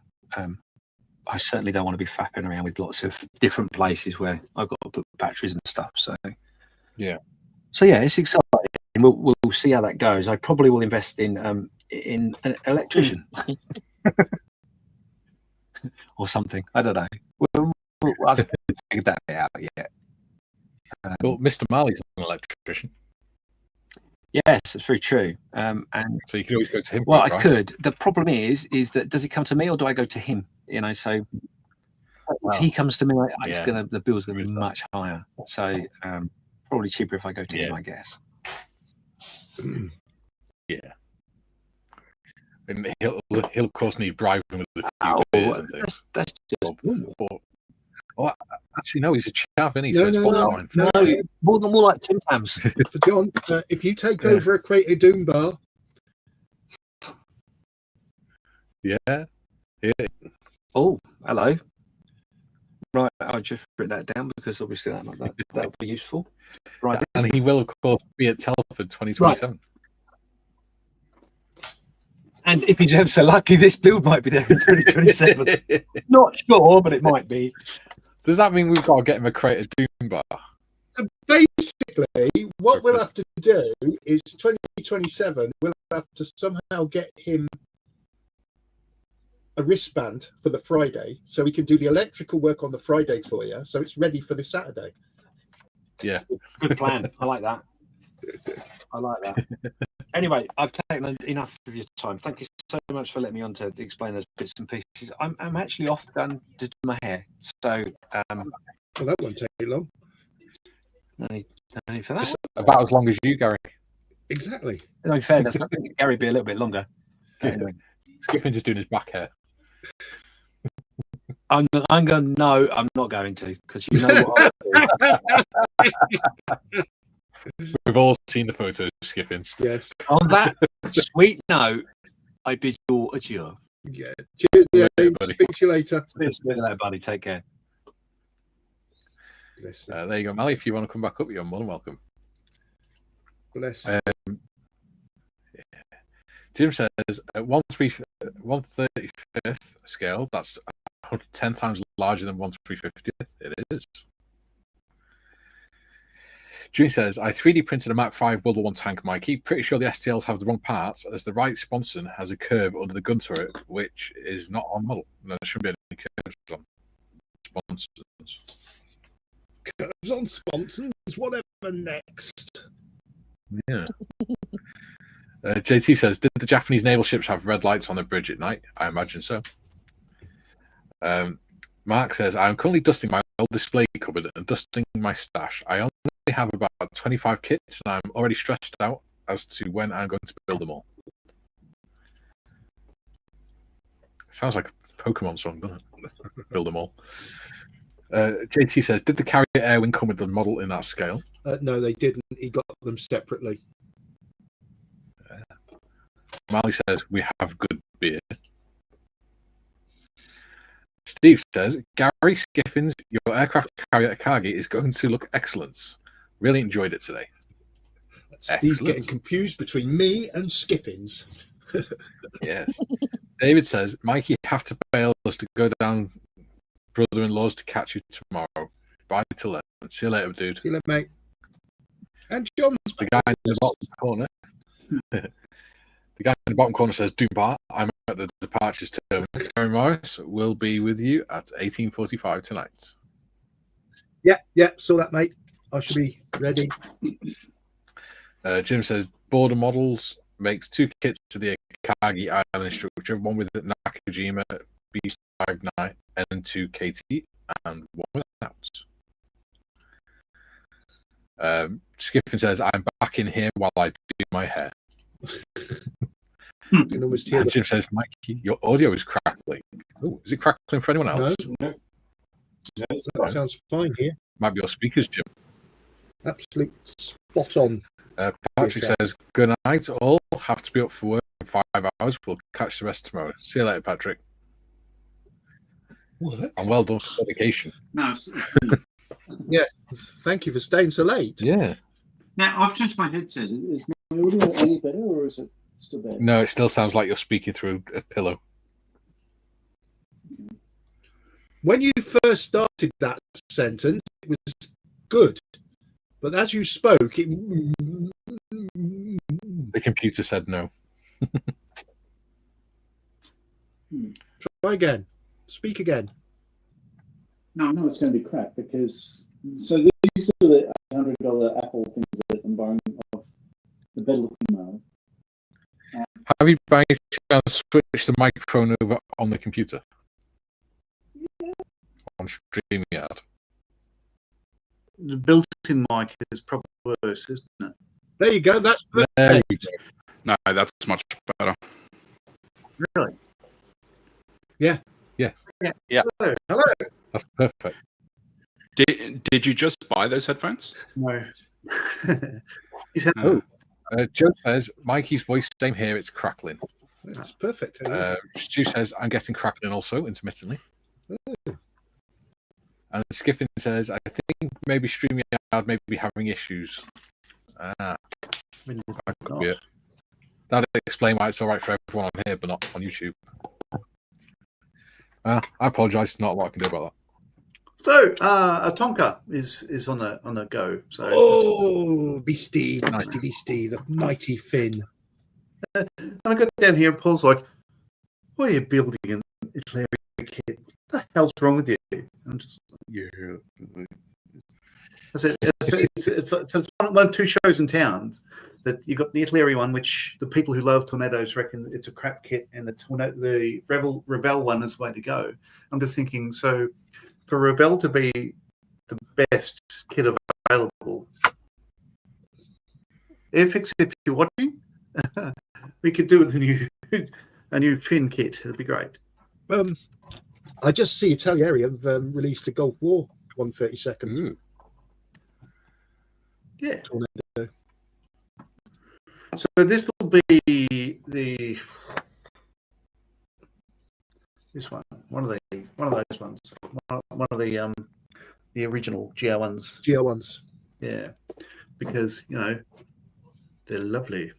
I certainly don't want to be fapping around with lots of different places where I've got to put batteries and stuff. So Yeah. So yeah, it's exciting. We'll see how that goes. I probably will invest in an electrician or something. I don't know. I've figured that bit out yet. Well, Mr. Marley's an electrician, Yes, it's very true. And so you can always go to him. well, for I advice. could. The problem is that does he come to me or do I go to him? You know, so if he comes to me, it's yeah. the bill's gonna be There is that. much higher. So probably cheaper if I go to him, Yeah. I guess. Yeah. And he'll of course need bribing with a few beers and things. That's just But, actually, no, he's a chav, isn't he? No, So it's no, fine. no. more like Tim Tams. For John, if you take over a Creative Doom bar, Yeah. Oh, hello. Right, I'll just write that down because obviously that'll be useful. Right, And he will, of course, be at Telford 2027. and if he's ever so lucky, this build might be there in 2027. Not sure, but it might be. Does that mean we've got to get him a Creative Doom bar? so basically, what we'll have to do is 2027, we'll have to somehow get him a wristband for the Friday so we can do the electrical work on the Friday for you, so it's ready for the Saturday. Yeah. Good plan. I like that. I like that. Anyway, I've taken enough of your time. Thank you so much for letting me on to explain those bits and pieces. I'm actually off going to do my hair, so Well, that won't take long. no need for that. Just about as long as you, Gary. Exactly. No, in fairness, I think Gary be a little bit longer. But anyway, Skipping's just doing his back hair. I'm going. No, I'm not going to, because you know what. I'll do. We've all seen the photos of Skiffins. Yes. On that sweet note, I bid you adieu. Yeah. Cheers, Later, James. buddy. Speak to you later. See you later, buddy. Take care. Bless. There you go, Mally. If you want to come back up, you're more than welcome. Bless. Jim says at 1/35th scale, that's 10 times larger than 1/350th. It is. Jimmy says, I 3D printed a Mark 5 World War I tank, Mikey. Pretty sure the STLs have the wrong parts, as the right sponson has a curve under the gun turret, which is not on model. No, there shouldn't be any curves on sponsons. Curves on sponsons, whatever next. Yeah. JT says, did the Japanese naval ships have red lights on the bridge at night? I imagine so. Mark says, I'm currently dusting my old display cupboard and dusting my stash. I only have about 25 kits and I'm already stressed out as to when I'm going to build them all. Sounds like a Pokemon song, doesn't it? Build them all. JT says, did the Carrier Airwing come with the model in that scale? No, they didn't. He got them separately. Marley says, we have good beer. Steve says, Gary Skiffins, your aircraft carrier Akagi is going to look excellent. Really enjoyed it today. Steve's getting confused between me and Skippins. Yes. David says, Mikey, you have to bail us to go down brother-in-law's to catch you tomorrow. Bye till then. See you later, dude. See you later, mate. And John's The guy in the bottom corner. The guy in the bottom corner says, Doombar, I'm at the departures terminal. Karen Morris will be with you at 18:45 tonight. Yeah, saw that, mate. I should be ready. Jim says border models makes 2 kits to the Akagi Island structure, one with Nakajima B59 N2 KT and one without. Skipping says, I'm back in here while I do my hair. You can almost hear And Jim says, Mikey, your audio is crackling. Oh, is it crackling for anyone else? No. That sounds fine here. Might be your speakers, Jim. Absolutely spot on. Patrick says, good night, all. Have to be up for work in 5 hours. We'll catch the rest tomorrow. See you later, Patrick. What? And well done for dedication. No, Yeah, thank you for staying so late. Yeah. Now, I've changed my headset. Is my audio any better or is it still bad? No, it still sounds like you're speaking through a pillow. When you first started that sentence, it was good. But as you spoke, it... The computer said no. Try again. Speak again. No, I know it's going to be crap because these are the $800 Apple things that I'm buying off the better looking mode. Have you by any chance switched the microphone over on the computer? Yeah. On StreamYard. The built-in mic is probably worse, isn't it? There you go. That's perfect. There you go. no, that's much better. Really? Yeah. Yes. Yeah. Hello. That's perfect. Did you just buy those headphones? No. He said, Oh. Joe says, Mikey's voice, same here, it's crackling. That's perfect. Stu says, I'm getting crackling also, intermittently. And Skiffin says, I think maybe StreamYard may be having issues. That could be it. That'd explain why it's all right for everyone on here, but not on YouTube. I apologise. Not a lot I can do about So, Atonka is on a go. So, Oh, Beastie, the mighty Finn. and I got down here, and Paul's like, "What are you building an Italy kit? What the hell's wrong with you?" I'm just like, "Yeah." I said, it's one of 2 shows in town that you got the Italy one, which the people who love tornadoes reckon it's a crap kit, and the Rebel one is the way to go. I'm just thinking, so for Rebel to be the best kit available, Airfix, if you're watching, we could do with a new Finn kit. It'd be great. I just see Italieri have released a Gulf War 132nd. Ooh. Yeah. Tornado. So this will be this one of those ones, one of the original GR ones. GR ones. Yeah, because they're lovely.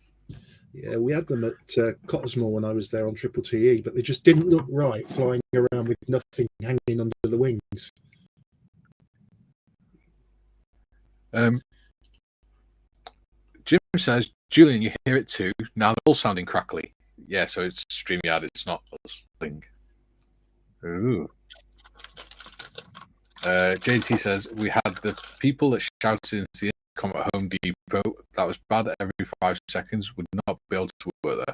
Yeah, we had them at Cottesmore when I was there on Triple TE, but they just didn't look right flying around with nothing hanging under the wings. Jim says, Julian, you hear it too. Now they're all sounding crackly. Yeah, so it's StreamYard, it's not us thing. Ooh. JT says, we had the people that shouted into the intercom at Home Depot. That was bad every 5 seconds. Would not be able to work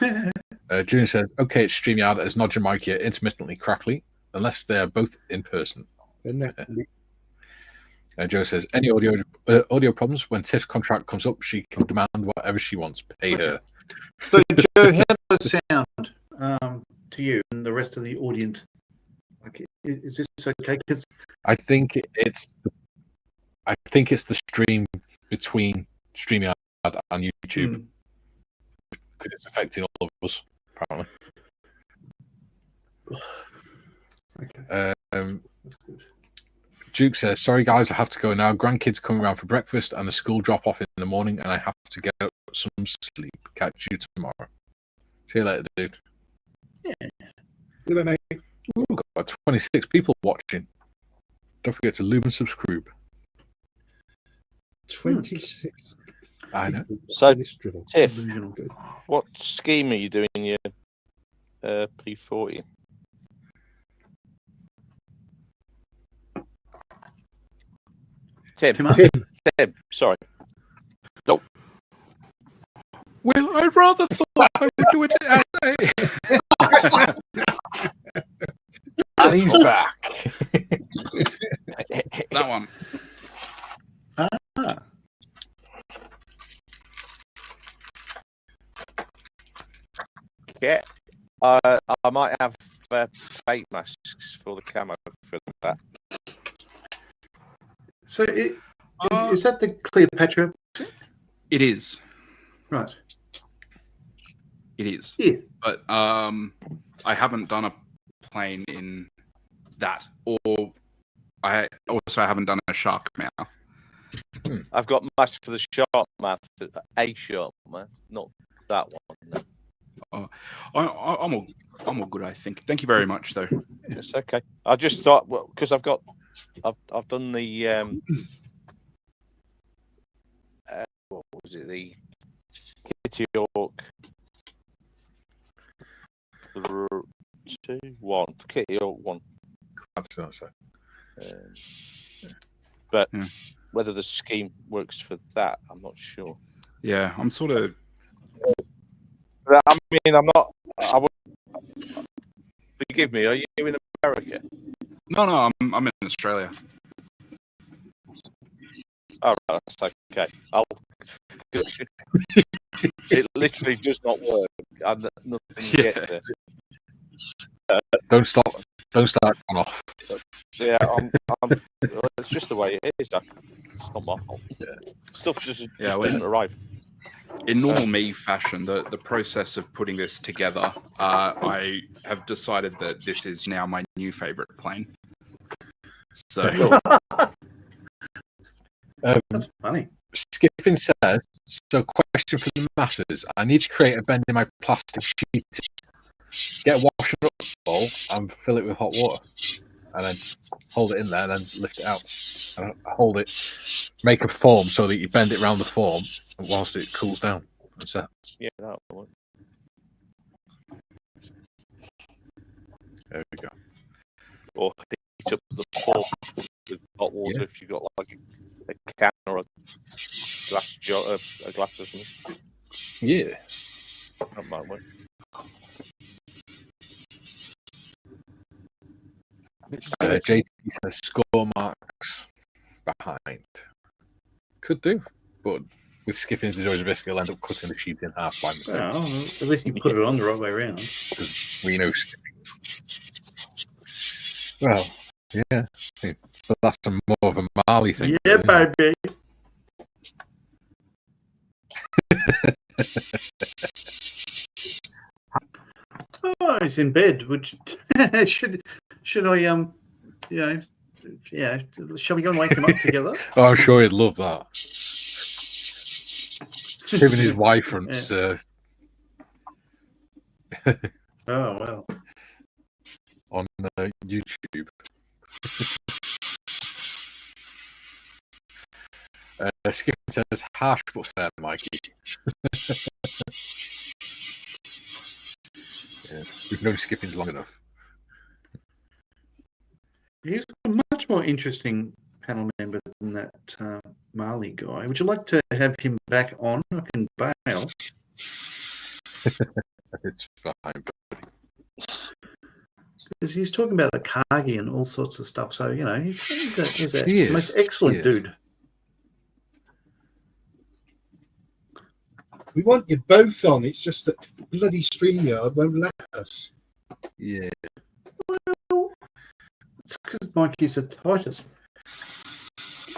there. Julian says, okay, it's StreamYard as Nodger Mike here, intermittently crackly, unless they're both in person. Joe says, any audio problems, when Tiff's contract comes up, she can demand whatever she wants. Pay her. So, Joe, how does it sound to you and the rest of the audience? Like, is this okay? Because I think it's the stream between StreamYard and YouTube because it's affecting all of us apparently. Okay. Duke says, sorry guys, I have to go now. Grandkids coming around for breakfast and the school drop off in the morning, and I have to get some sleep. Catch you tomorrow. See you later, dude. Yeah. Good night, mate. Ooh, we've got 26 people watching. Don't forget to lube and subscribe. 26. I know. So, This drivel. Tiff, Delusional. Good. what scheme are you doing your P40? Tim, sorry. Well, I'd rather thought I would do it as a. And he's back. That one. Yeah, I might have fake masks for the camo for that. So is that the Cleopatra? It is. Right. It is. Yeah. But I haven't done a plane in that, or I also haven't done a shark mouth. I've got masks for the shark mouth, a shark mouth, not that one. No. I'm all good, I think. Thank you very much, though. It's okay. I just thought, well, because I've done the what was it, the Kitty Hawk 2-1, Kitty Hawk 1. That's not so. But whether the scheme works for that, I'm not sure. Yeah, I'm sort of. But, I mean, I'm not. I would. Forgive me. Are you in America? No, I'm in Australia. All right, that's okay. It literally does not work. And nothing gets there. Don't start going off. Yeah, it's just the way it is. It's not my fault. Stuff just doesn't arrive. In normal me fashion, the process of putting this together, I have decided that this is now my new favorite plane. So That's funny. Skipping says, so question for the masses. I need to create a bend in my plastic sheet. Get a washing up bowl and fill it with hot water. And then hold it in there and then lift it out. And hold it, make a form so that you bend it around the form whilst it cools down. That's it. Yeah, that'll work. There we go. Or heat up the form with hot water if you've got like a can or a glass jar, a glass or something. Yeah. That might work. JT says score marks behind. Could do, but with skipping, there's always a risk he'll end up cutting the sheet in half by mistake. Well, at least you put it on the right way around. Because we know skipping. Well, yeah, but that's more of a Marley thing. Yeah, baby. Oh, he's in bed. Which should I yeah? Shall we go and wake him up together? Oh, I'm sure he'd love that. Him and his wife runs. Oh well. On YouTube. Skip says harsh but fair, Mikey. Yeah, we've known Skipping's long enough. He's a much more interesting panel member than that Marley guy. Would you like to have him back on? I can bail. It's fine. Because he's talking about a Akagi and all sorts of stuff. So, you know, he's a He is. most excellent dude. We want you both on. It's just that bloody StreamYard won't let us. Yeah. Well, it's because Mikey's the tightest.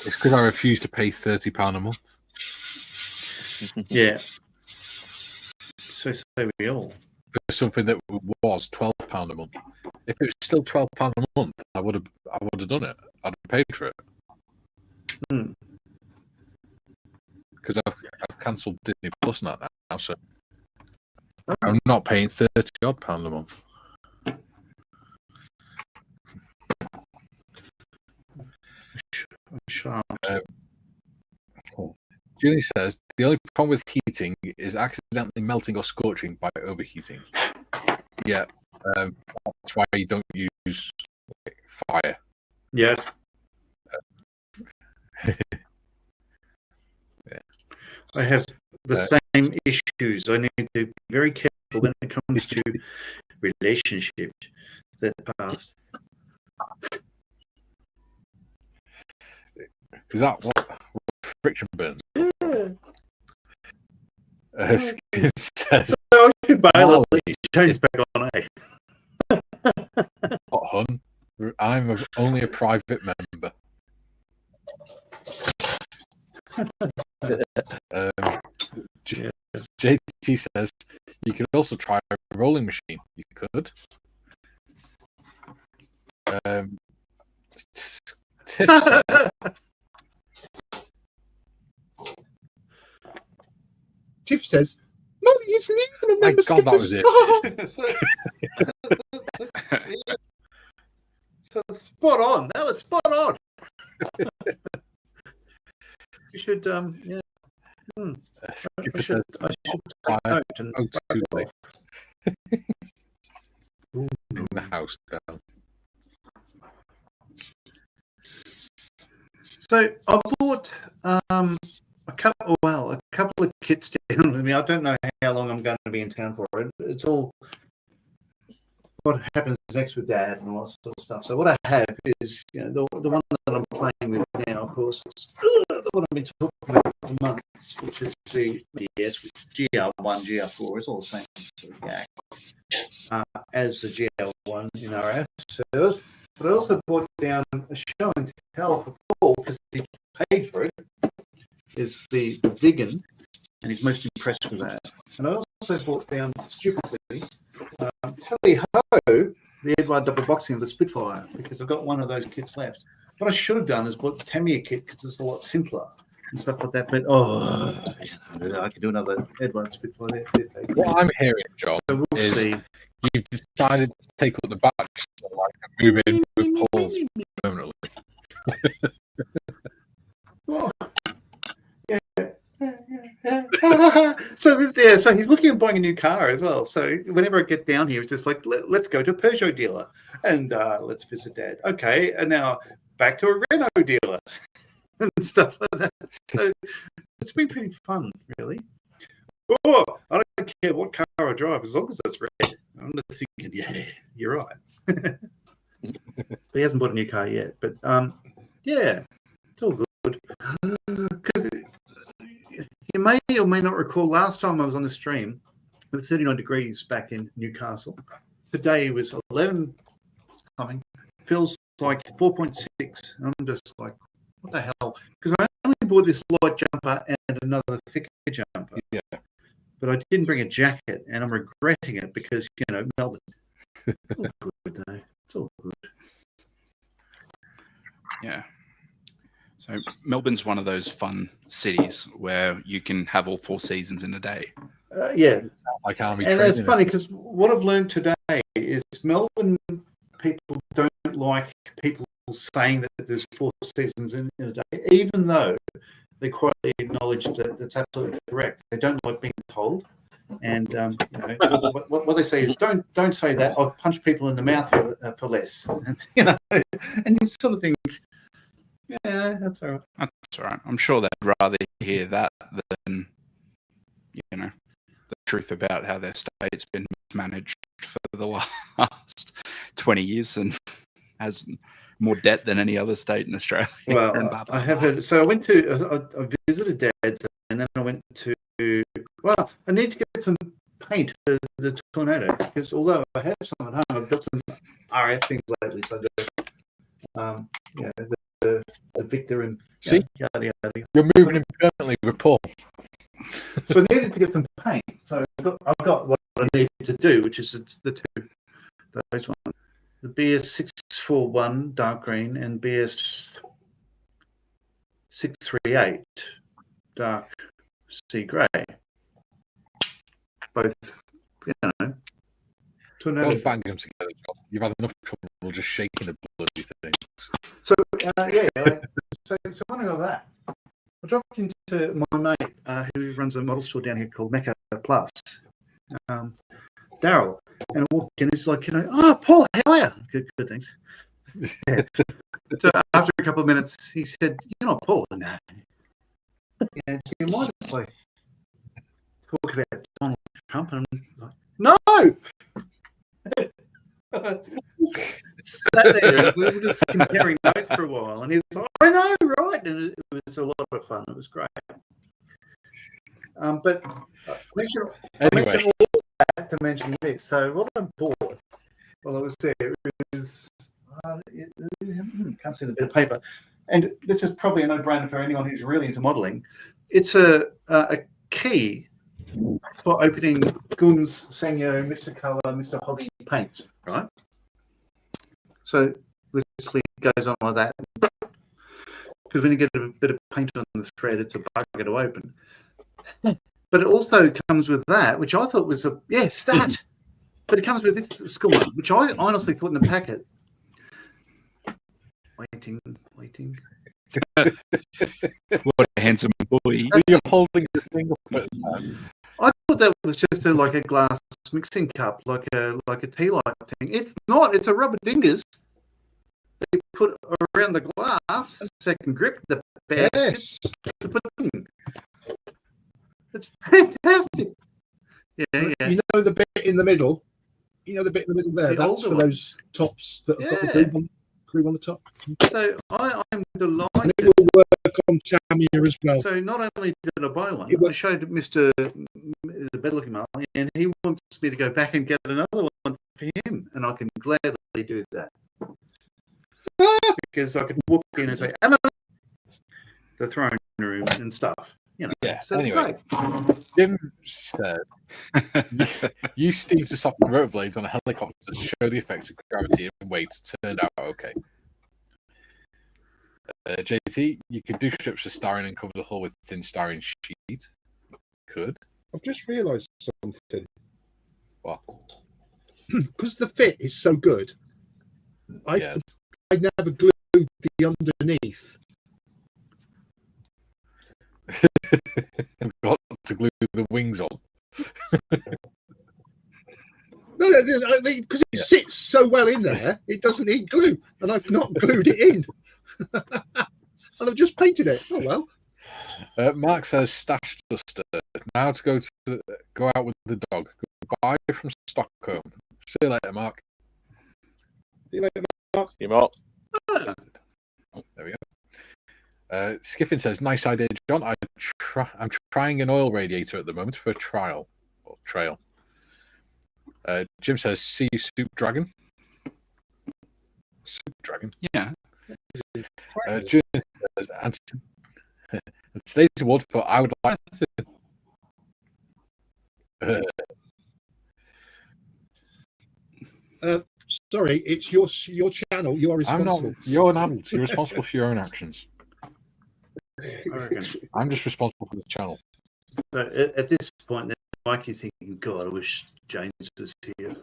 It's because I refuse to pay £30 a month. Yeah. So say we all. For something that was £12 a month. If it was still £12 a month, I would have done it. I'd have paid for it. Because I've cancelled Disney Plus now, so I'm not paying £30 a month. Sharp. Julie says the only problem with heating is accidentally melting or scorching by overheating. Yeah, that's why you don't use fire. Yeah. Yeah. I have the same issues. I need to be very careful when it comes to relationships that pass. Is that what friction burns? Yeah. Skip says, So I should bail Marley it. Change back on, eh? "What, hun? I'm only a private member." JT says you could also try a rolling machine. You could. Tiff said, Tiff says, "Molly isn't even a "My member." God, that was it." So spot on. That was spot on. You should, yeah. Skipper I should says, take note and "Oh, too late." Ooh. In the house down. So I bought a couple of kits down. I mean, I don't know how long I'm going to be in town for. It's all what happens next with Dad and all that sort of stuff. So what I have is, the one that I'm playing with now, of course, is the one I've been talking about for months, which is the BS with GR1, GR4. It's all the same sort of gag as the GR1 in RF servers. But I also brought down a show and tell for Paul, because he paid for it, is the Diggin, and he's most impressed with that. And I also brought down, stupidly, Tally Ho, the Edward double boxing of the Spitfire, because I've got one of those kits left. What I should have done is bought the Tamiya kit, because it's a lot simpler and stuff like that. But I could do another Edward Spitfire there. What I'm hearing, John, So we'll is see. you've decided to take up the bachelor life and move in with Paul permanently. Well, so he's looking at buying a new car as well. So whenever I get down here, it's just like, let's go to a Peugeot dealer and let's visit Dad. Okay, and now back to a Renault dealer and stuff like that. So it's been pretty fun, really. Oh, I don't care what car I drive as long as it's red. I'm just thinking, yeah, you're right. But he hasn't bought a new car yet. But yeah, it's all good. Because you may or may not recall last time I was on the stream, it was 39 degrees back in Newcastle. Today was 11 something. Feels like 4.6. I'm just like, what the hell? Because I only bought this light jumper and another thicker jumper. Yeah. But I didn't bring a jacket, and I'm regretting it because, Melbourne. It's all good, though. It's all good. Yeah. So Melbourne's one of those fun cities where you can have all 4 seasons in a day. Yeah. Like army And training. it's funny because what I've learned today is Melbourne people don't like people saying that there's 4 seasons in a day, even though they quietly acknowledge that that's absolutely correct. They don't like being told. And what they say is, don't say that. I'll punch people in the mouth for less. And, and you sort of think, yeah, that's all right. That's all right. I'm sure they'd rather hear that than, the truth about how their state's been mismanaged for the last 20 years and has more debt than any other state in Australia. Well, I have heard. So I went to, I visited Dad's, and then I went to, well, I need to get some paint for the Tornado, because although I have some at home, I've got some RF things lately. So I do, the Victor and See? yada. You're moving in permanently with Paul. So I needed to get some paint. So I've got what I need to do, which is those ones. The BS641 dark green and BS638 dark sea grey. Both, Tornado. Don't bang them together, John. You've had enough trouble just shaking the bloody thing. So so one of that. I dropped into my mate who runs a model store down here called Mecca Plus, Daryl, and I walked in. He's like, oh, Paul, how are you? Good, thanks. Yeah. So after a couple of minutes, he said, "You're not Paul." No. Yeah, do you mind if I talk about Donald Trump? And I'm like, no. Sat there and we were just comparing notes for a while, and he was like, "I know, right?" And it was a lot of fun. It was great. But I mentioned all that to mention this. So what I bought while I was there was can't see the bit of paper, and this is probably a no-brainer for anyone who's really into modelling. It's a key for opening Guns, Sanyo, Mr. Colour, Mr. Hobby paints, right? So literally goes on like that. Because when you get a bit of paint on the thread, it's a bugger to open. But it also comes with that, which I thought was stat. But it comes with this school one, which I honestly thought in the packet. Waiting. What a handsome boy. You're holding the thing up at the time. I thought that was just like a glass mixing cup, like a tea light thing. It's not. It's a rubber dingers. They put around the glass so they can grip the best. Yes. To put in. It's fantastic. Yeah. You know the bit in the middle. You know the bit in the middle there. That's for those tops that have got the groove on the top. So I'm delighted. And it will work on Tamiya as well. So not only did I buy one, I showed Mr. the better-looking man, and he wants me to go back and get another one for him, and I can gladly do that. Because I could walk in and say, "Hello," the throne room and stuff. Yeah. So Anyway, great. Jim said, "Use steam to soften rotor blades on a helicopter to show the effects of gravity and weight turned out okay." JT, you could do strips of styrene and cover the hull with thin styrene sheet. Could. I've just realised something. What? Because the fit is so good, I never glued the underneath. I've got to glue the wings on. No, because it sits so well in there, it doesn't need glue, and I've not glued it in. And I've just painted it. Oh well. Mark says, "Stash duster. Now to go out with the dog. Goodbye from Stockholm. See you later, Mark." See you later, Mark. You Mark. There we go. Skiffin says, "Nice idea, John. I'm trying an oil radiator at the moment for a trial or trail." Jim says, "See you, Soup Dragon." Soup Dragon. Yeah. Jim says, and today's award for I would like. Sorry, it's your channel. You are responsible. I'm not. You're an adult. You're responsible for your own actions. I'm just responsible for the channel. So at this point, then, Mike is thinking, "God, I wish James was here."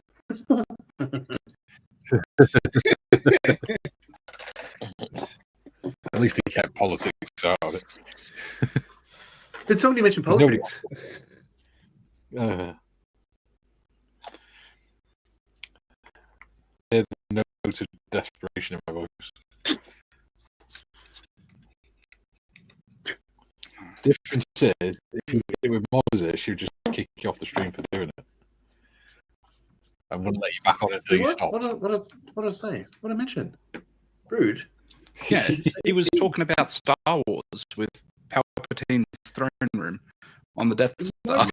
At least he kept politics out of it. Did somebody mention politics? There's no note of desperation in my voice. Difference is, if you did it with Moses, she would just kick you off the stream for doing it. I wouldn't let you back on until you stopped. What did I say? What did I mention? Rude. Yeah, he was talking about Star Wars with Palpatine's throne room on the Death Star.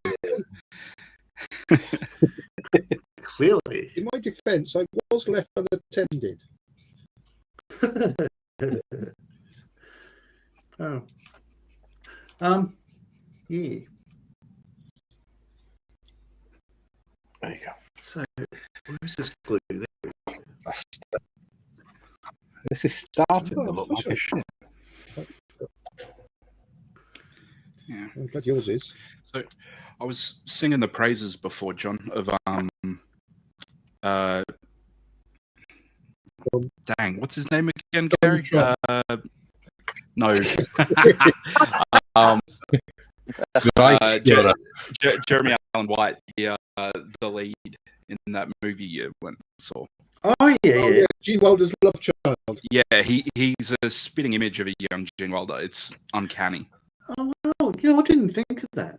Clearly. In my defence, I was left unattended. Oh. Yeah. There you go. So, where's this glue? This is starting to look like a ship. Yeah. I'm glad yours is. So, I was singing the praises before, John, of dang, what's his name again, Gary? No. Jeremy Allen White, the lead in that movie you went and saw. Oh yeah. Gene Wilder's love child. Yeah, he's a spitting image of a young Gene Wilder. It's uncanny. Oh wow! I didn't think of that.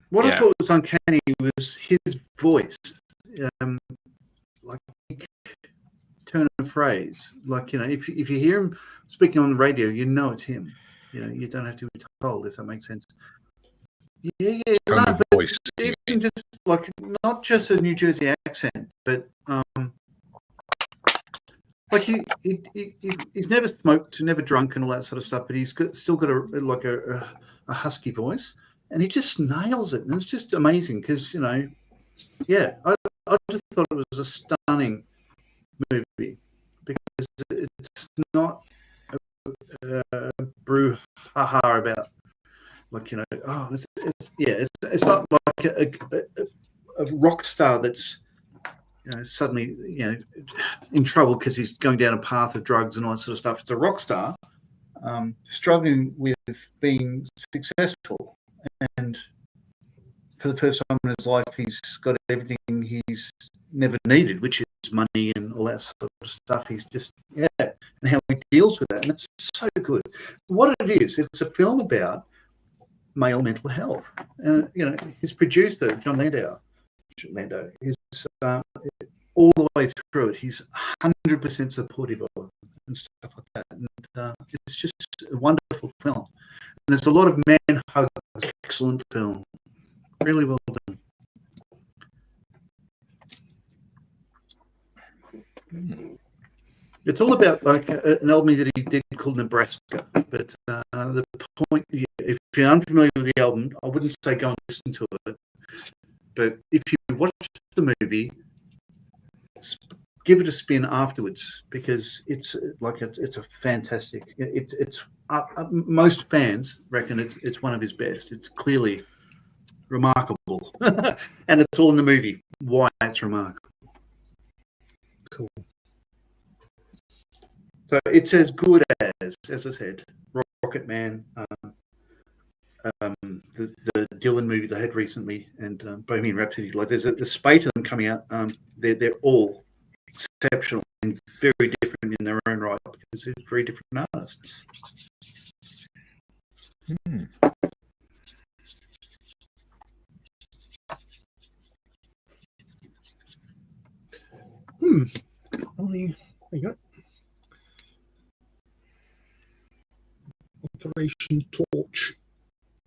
What I thought was uncanny was his voice, like turn of phrase. Like if you hear him speaking on the radio, you know it's him. You don't have to be told, if that makes sense. Yeah. No, voice. Even just like not just a New Jersey accent, but like he's never smoked, never drunk, and all that sort of stuff. But he's still got a husky voice, and he just nails it. And it's just amazing because I just thought it was a stunning movie because it's not a brouhaha about it's not like a rock star that's suddenly in trouble because he's going down a path of drugs and all that sort of stuff. It's a rock star struggling with being successful, and for the first time in his life he's got everything he's never needed, which is money and all that sort of stuff. He's just and how he deals with that, and it's so good. What it is, it's a film about male mental health, and his producer John Landau is all the way through it. He's 100% supportive of it and stuff like that, and it's just a wonderful film. And there's a lot of man hugs. Excellent film, really well done. It's all about like an album that he did called Nebraska. But the point, if you're unfamiliar with the album, I wouldn't say go and listen to it. But if you watch the movie, give it a spin afterwards because it's a fantastic. It's most fans reckon it's one of his best. It's clearly remarkable, and it's all in the movie. Why it's remarkable. Cool. So it's as good as I said, Rocket Man, the Dylan movie they had recently, and Bohemian Rhapsody. Like there's a spate of them coming out. They're all exceptional and very different in their own right because they're very different artists. There you go. Operation Torch,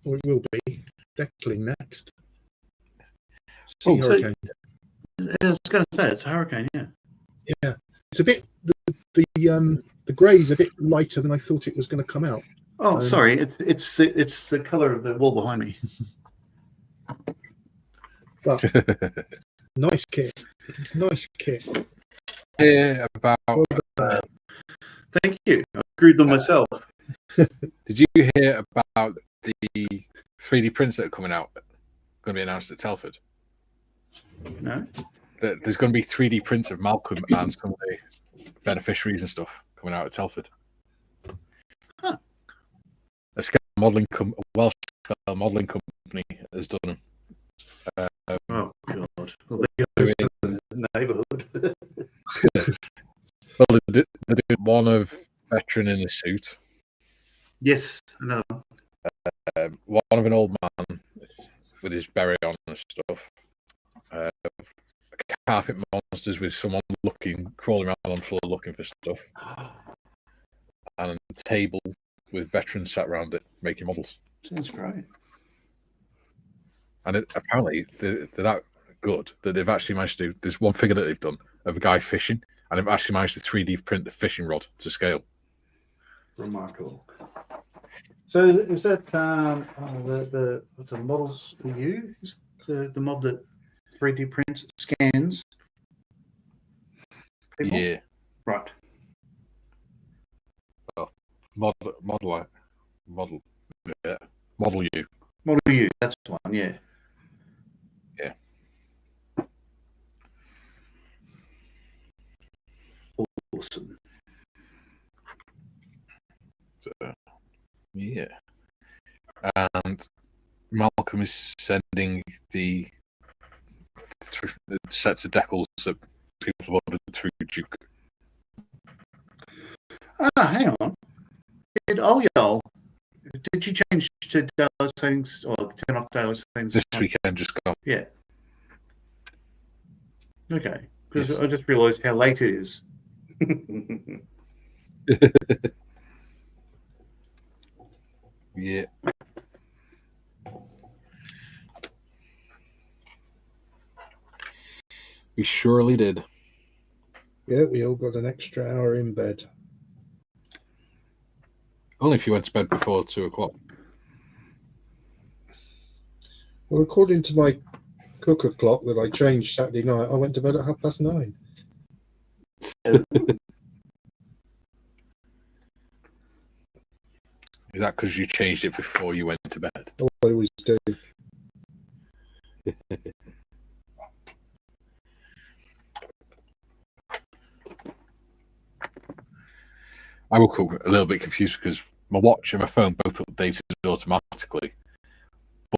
or it will be Declan next. Hurricane. I was going to say it's a hurricane, yeah. Yeah, it's a bit the grey's a bit lighter than I thought it was going to come out. Oh, sorry, it's the color of the wall behind me. But nice kit. Hear about? Thank you. I agreed them myself. Did you hear about the 3D prints that are coming out? Going to be announced at Telford. No. There's going to be 3D prints of Malcolm and some of the beneficiaries and stuff coming out at Telford. Huh. A Welsh modelling company has done them. Oh God! Well, they go to the neighbourhood. Well, they did one of veteran in a suit. Yes, another one. One of an old man with his beret on and stuff. Carpet monsters with someone crawling around on the floor looking for stuff. And a table with veterans sat around it making models. Sounds great. And apparently they're that good that they've actually managed to. There's one figure that they've done of a guy fishing, and they've actually managed to 3D print the fishing rod to scale. Remarkable. So is that the what's the models for you? Is the mob that 3D prints scans people? Yeah. Right. Well, model you. Model U. That's the one. Yeah. Yeah. Awesome. So, yeah. and Malcolm is sending the sets of decals that people have ordered through Duke. Hang on. Did you change to daylight savings or turn off daylight savings? This weekend just gone. Yeah. Okay. Because Yes. I just realised how late it is. Yeah. We surely did. Yeah, we all got an extra hour in bed. Only if you went to bed before 2 o'clock. Well, according to my cooker clock that I changed Saturday night, I went to bed at 9:30. Is that because you changed it before you went to bed? I always do. I woke up a little bit confused because my watch and my phone both updated automatically.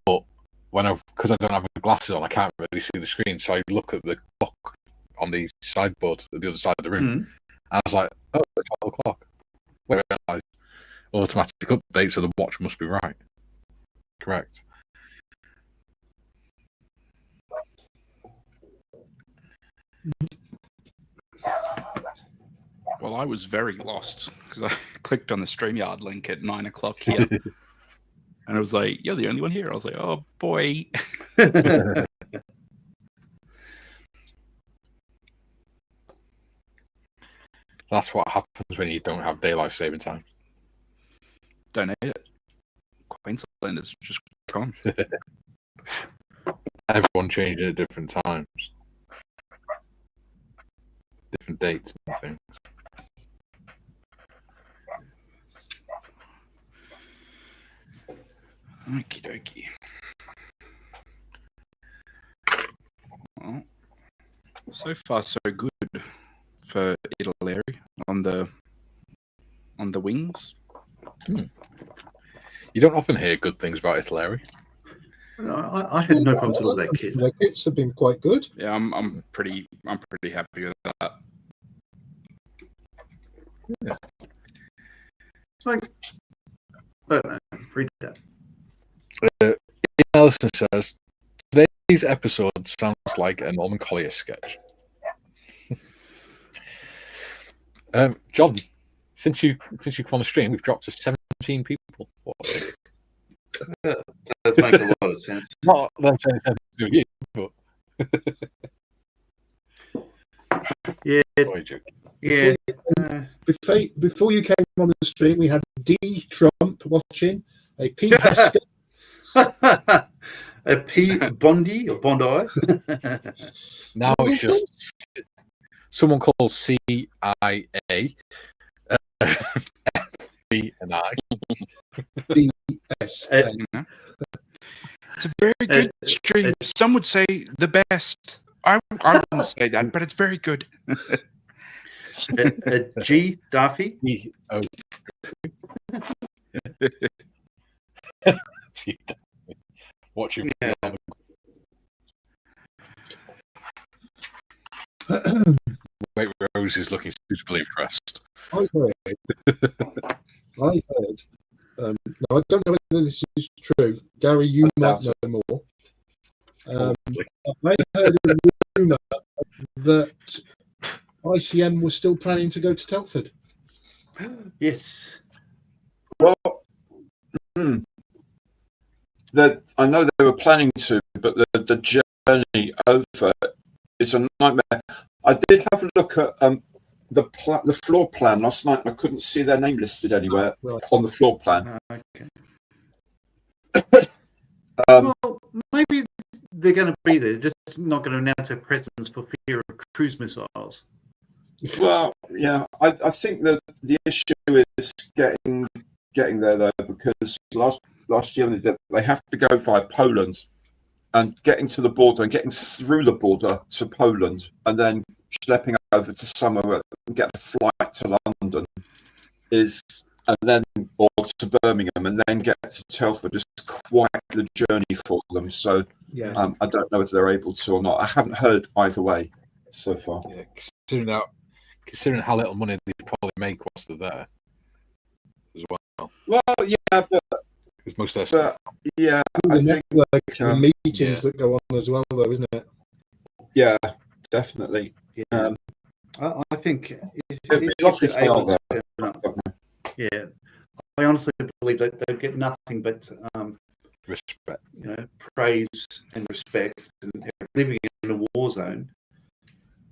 But because I don't have my glasses on, I can't really see the screen. So I look at the clock on the sideboard at the other side of the room. And I was like, oh, it's 12 o'clock. Wait, I realised automatic update, so the watch must be right. Correct. Well, I was very lost because I clicked on the StreamYard link at 9 o'clock here. And I was like, you're the only one here. I was like, oh, boy. That's what happens when you don't have daylight saving time. Don't need it. Queensland is just gone. Everyone changing at different times. Different dates and things. Okie dokie. Well, so far so good for Italy on the wings. You don't often hear good things about Italy. I had no problems with that kid. The kits have been quite good. Yeah, I'm pretty happy with that. Yeah. Like, I don't know. Read that. Alison says, today's episode sounds like a Norman Collier sketch. John, since you come on the stream, we've dropped to 17 people. That does make a lot of sense. Not that it has anything to do with you, but Yeah. Boy, joke. Yeah. Before you came on the stream, we had D. Trump watching, a P. Pascal, A P. Bondi or Bondi. Now it's just someone called CIA, FB, and I. DS. It's a very good stream. Some would say the best. I wouldn't say that, but it's very good. G. Duffy. Oh. Watching. Yeah. Wait, Rose is looking suitably impressed. I heard. Now, I don't know whether this is true. Gary, you might know more. I heard a rumour that ICM was still planning to go to Telford. Yes. Well, I know they were planning to, but the journey over is a nightmare. I did have a look at the floor plan last night, and I couldn't see their name listed anywhere on the floor plan. Okay. Well, maybe they're going to be there, just not going to announce their presence for fear of cruise missiles. Well, yeah, I think that the issue is getting there though, because last year they have to go via Poland, and getting to the border and getting through the border to Poland, and then schlepping over to somewhere and get a flight to London or to Birmingham, and then get to Telford is widen the journey for them. So Yeah. I don't know if they're able to or not. I haven't heard either way so far. Yeah, considering how little money they probably make whilst they're there as well. Well, yeah, but Because most of their yeah, The I think network and the meetings yeah. that go on as well, though, isn't it? yeah, definitely. Yeah. I think It'd be lovely if they are there. yeah, I honestly believe that they'll get nothing but respect. praise and respect, and living in a war zone.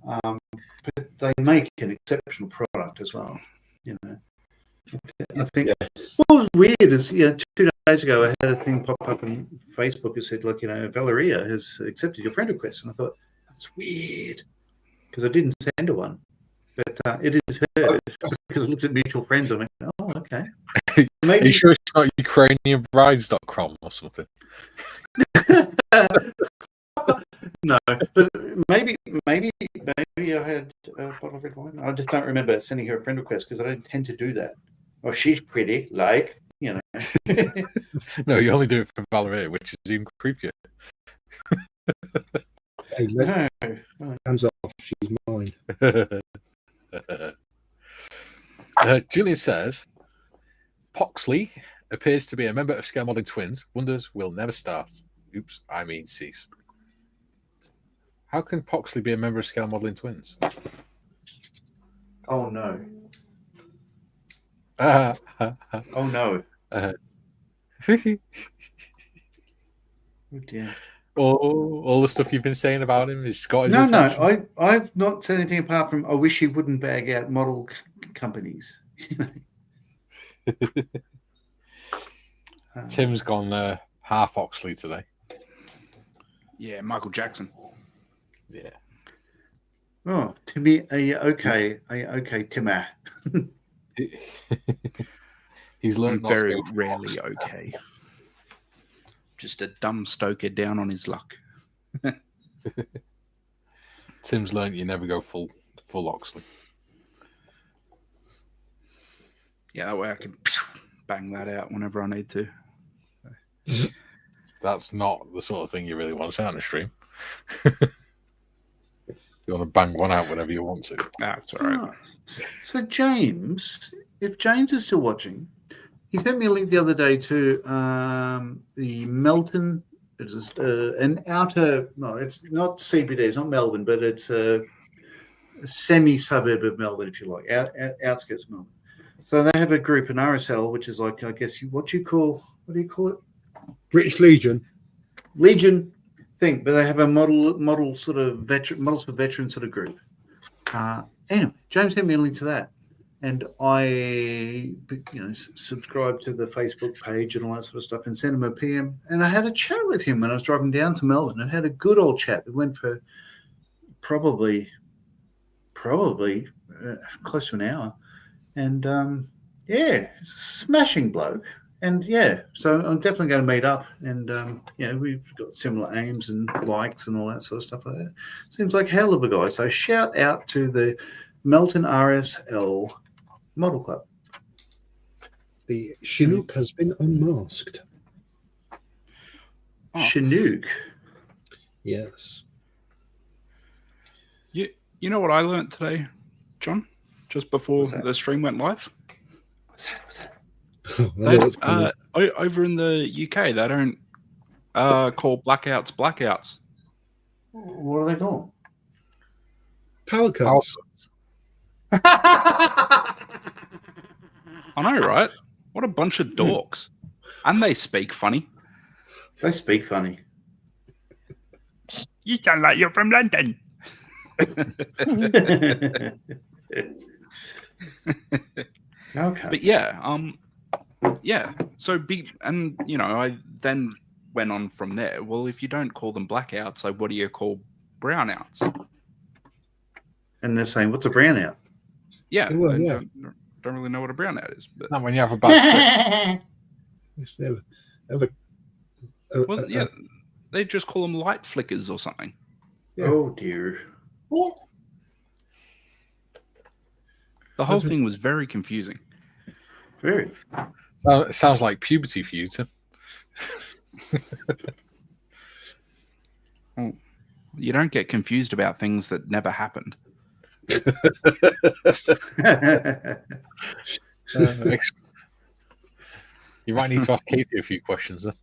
But they make an exceptional product as well. I think what was weird is 2 days ago I had a thing pop up on Facebook that said, look, Valeria has accepted your friend request, and I thought that's weird because I didn't send her one, but it is her because I looked at mutual friends. I went, oh, okay. Maybe... Are you sure it's not UkrainianBrides.com or something? No, but maybe I had a bottle of red wine. I just don't remember sending her a friend request because I don't tend to do that. Oh, she's pretty, No, you only do it for Valeria, which is even creepier. Hey, No. hands off, she's mine. Julian says, Poxley appears to be a member of Scale Modding Twins. Wonders will never start. Oops, I mean cease. How can Poxley be a member of Scale Modeling Twins? Oh no! Oh no! Oh dear! All the stuff you've been saying about him has got his No, attention. I've not said anything apart from I wish he wouldn't bag out model companies. Tim's gone half Oxley today. Yeah, Michael Jackson. Yeah. Oh, Timmy, are you okay? Are you okay, Timmer? He's learned I'm very rarely okay. Just a dumb stoker down on his luck. Tim's learned you never go full Oxley. Yeah, that way I can bang that out whenever I need to. That's not the sort of thing you really want to say on a stream. You want to bang one out whenever you want to. That's all right. So James, if James is still watching, he sent me a link the other day to the Melton. It's an outer. No, it's not CBD. It's not Melbourne, but it's a semi-suburb of Melbourne, if you like, outskirts of Melbourne. So they have a group, an RSL, which is like, I guess, what do you call it? British Legion. Legion thing, but they have a model sort of models for veterans sort of group. Anyway, James sent me a link to that, and I, subscribed to the Facebook page and all that sort of stuff, and sent him a PM. And I had a chat with him when I was driving down to Melbourne. I had a good old chat. It went for probably close to an hour, and he's a smashing bloke. And so I'm definitely going to meet up, and we've got similar aims and likes and all that sort of stuff like that. Seems like a hell of a guy. So shout out to the Melton RSL Model Club. The Chinook has been unmasked. Oh. Chinook. Yes. You know what I learned today, John? Just before the stream went live? What's that? Over in the UK, they don't call blackouts. What are they called? Power cuts. I know, right? What a bunch of dorks. And they speak funny. They speak funny. You sound like you're from London. Okay. But so I then went on from there. Well, if you don't call them blackouts, so what do you call brownouts? And they're saying, what's a brownout? Yeah, Well, I yeah. don't really know what a brownout is. But Not when you have a bad trip. they just call them light flickers or something. Yeah. Oh dear. What? The whole thing was very confusing. Very. Sounds like puberty for you, Tim. Well, you don't get confused about things that never happened. You might need to ask Katie a few questions then.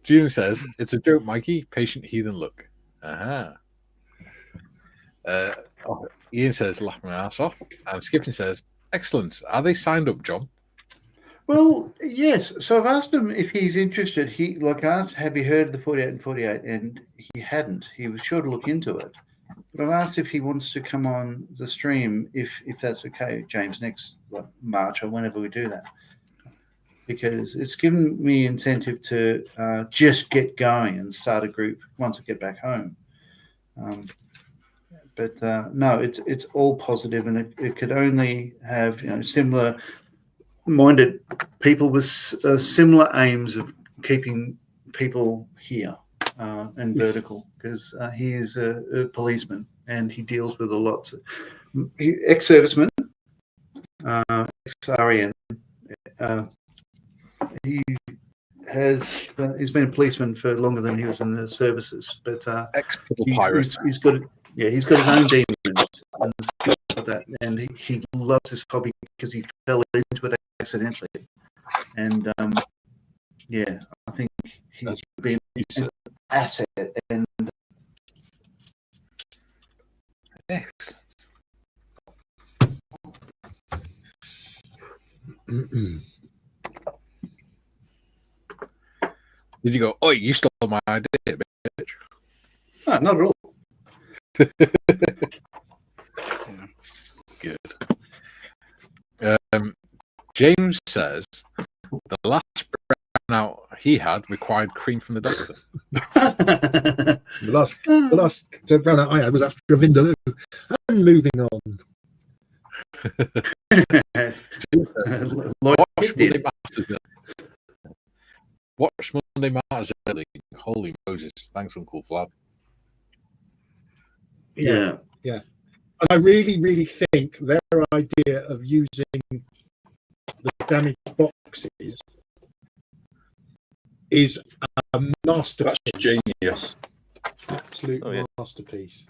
June says, "It's a joke, Mikey. Patient heathen look." Ian says, "Laugh my ass off." And Skipton says, "Excellent. Are they signed up, John?" Well, yes. So I've asked him if he's interested. He asked, "Have you heard of the 48 and 48?" And he hadn't. He was sure to look into it. But I've asked if he wants to come on the stream, if that's okay, James, next March or whenever we do that, because it's given me incentive to just get going and start a group once I get back home. But no, it's all positive, and it could only have similar-minded people with similar aims of keeping people here and vertical, because he is a policeman and he deals with a lot of ex-servicemen, ex-REN. He's been a policeman for longer than he was in the services, but he's got his own demons and stuff like that, and he loves this hobby because he fell into it accidentally, and I think he's been an asset. And Excellent. Did you go, "Oh, you stole my idea, bitch"? no, not at all. Good. James says the last brownout he had required cream from the doctor. The last brownout I had was after a Vindaloo. And moving on. Watch Monday Matters early. Holy Moses! Thanks, Uncle Vlad. Yeah. And I really, really think their idea of using the damaged boxes is a masterpiece. That's genius. Absolute masterpiece.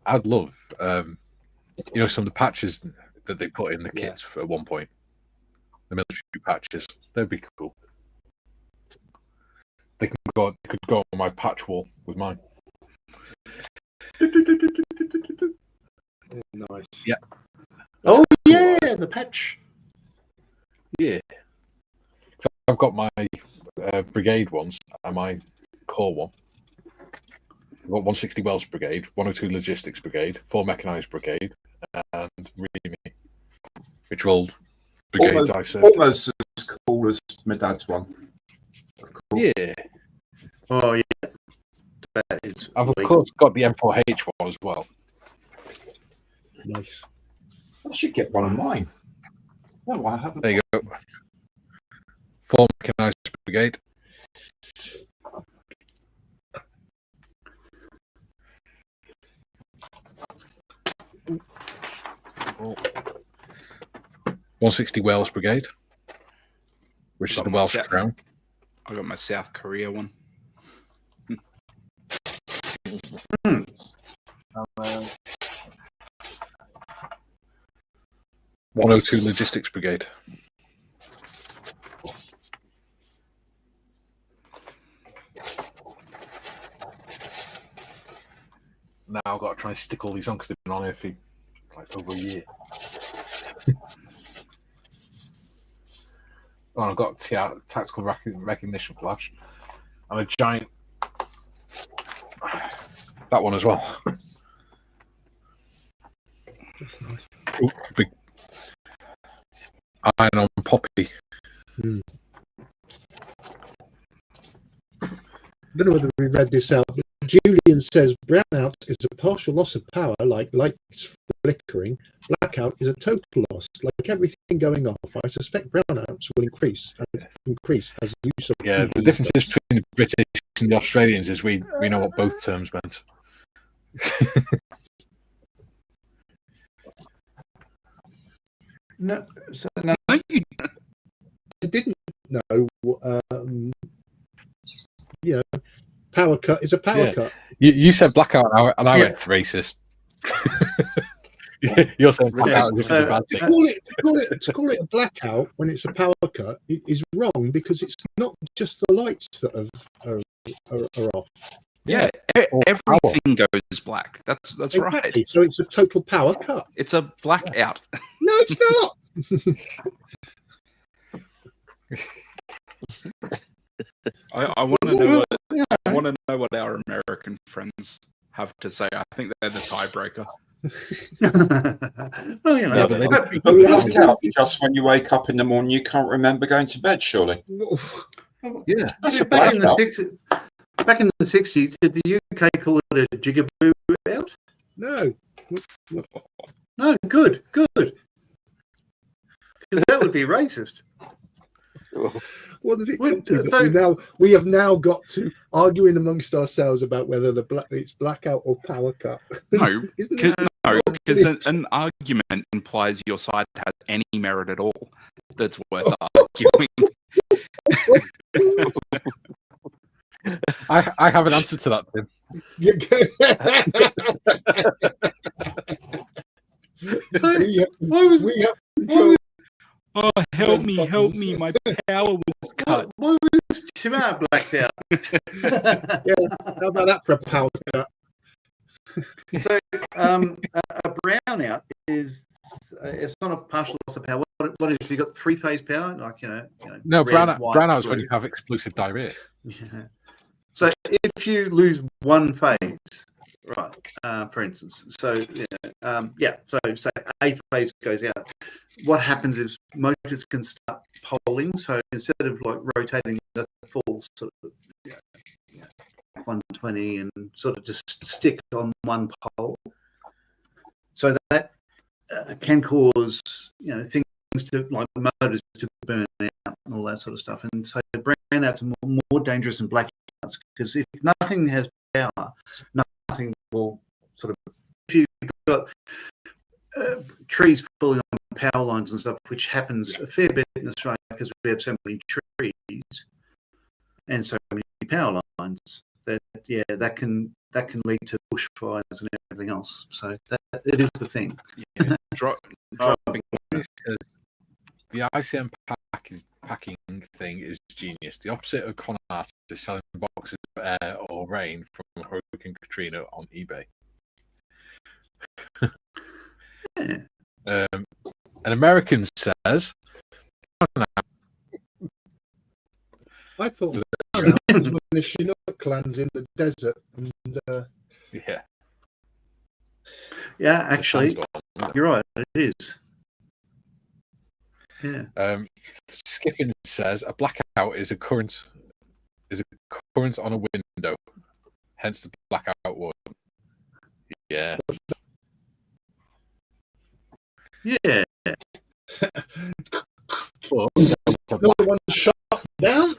I'd love, some of the patches that they put in the kits at one point, the military patches. They'd be cool. They could go on my patch wall with mine. Nice. Yeah. Oh yeah, the patch. Yeah. So I've got my brigade ones and my core one. I've got 160 Wells Brigade, 102 Logistics Brigade, 4 Mechanized Brigade, and Remy, which are all brigades I served. Almost as cool as my dad's one. Yeah. Oh yeah. That is. I've of course got the M4H one as well. Nice. I should get one of mine. No, I haven't. There you go. 4 Mechanized Brigade. Oh. 160 Wales Brigade, which is the Welsh Crown. I got my South Korea one. 102 Logistics Brigade. Now I've got to try and stick all these on because they've been on here for like over a year. Oh, I've got tactical recognition flash and a giant. That one as well. Ooh, big iron on poppy. I don't know whether we read this out, but Julian says brownout is a partial loss of power, like lights flickering. Blackout is a total loss, like everything going off. I suspect brownouts will increase as use of. Yeah, the difference between the British and the Australians is we know what both terms meant. No, so no. No, you I didn't know. Power cut is a power Yeah. cut. You said blackout, and I Yeah. went racist. You're saying blackout is just a bad thing. To call it a blackout when it's a power cut is wrong, because it's not just the lights that are off. Yeah, everything goes black. That's Exactly. right. So it's a total power cut. It's a blackout. No, it's not. I want to know what our American friends have to say. I think they're the tiebreaker. Well, you know, Yeah, but But blackout is just when you wake up in the morning, you can't remember going to bed, surely. Yeah. That's a back in the blackout. back in the 60s, did the UK call it a jigaboo out? No. No, good. Because that would be racist. What does it Well, come to? so- We have now got to arguing amongst ourselves about whether it's blackout or power cut. No, Isn't because that an argument implies your side has any merit at all that's worth arguing. I have an answer to that, Tim. So, we have control. Oh, help me! My power was cut. why was Timar blacked out? Yeah, how about that for a power cut? So, a brownout is it's not a partial loss of power. What is? You got three-phase power, like No, red, white, brownouts when blue. you have explosive diarrhea. Yeah. So if you lose one phase, right? For instance, so so say a phase goes out. What happens is motors can start poling. So instead of like rotating the full sort of 120 and sort of just stick on one pole, so that can cause things to like motors to burn out and all that sort of stuff. And so brownouts are more dangerous than blackouts, because if nothing has power, nothing will sort of. If you've got trees falling on power lines and stuff, which happens a fair bit in Australia because we have so many trees and so many power lines, that can lead to bushfires and everything else. So that it is the thing. Yeah, dropping. The ICM packing thing is genius. The opposite of con artists is selling boxes of air or rain from Hurricane Katrina on eBay. Yeah. An American says, I thought that was when the Chinook lands in the desert. And, yeah, actually, you're right. It is. Yeah. Skipping says a blackout is a current on a window, hence the blackout word. Yeah. Yeah. No one shot down.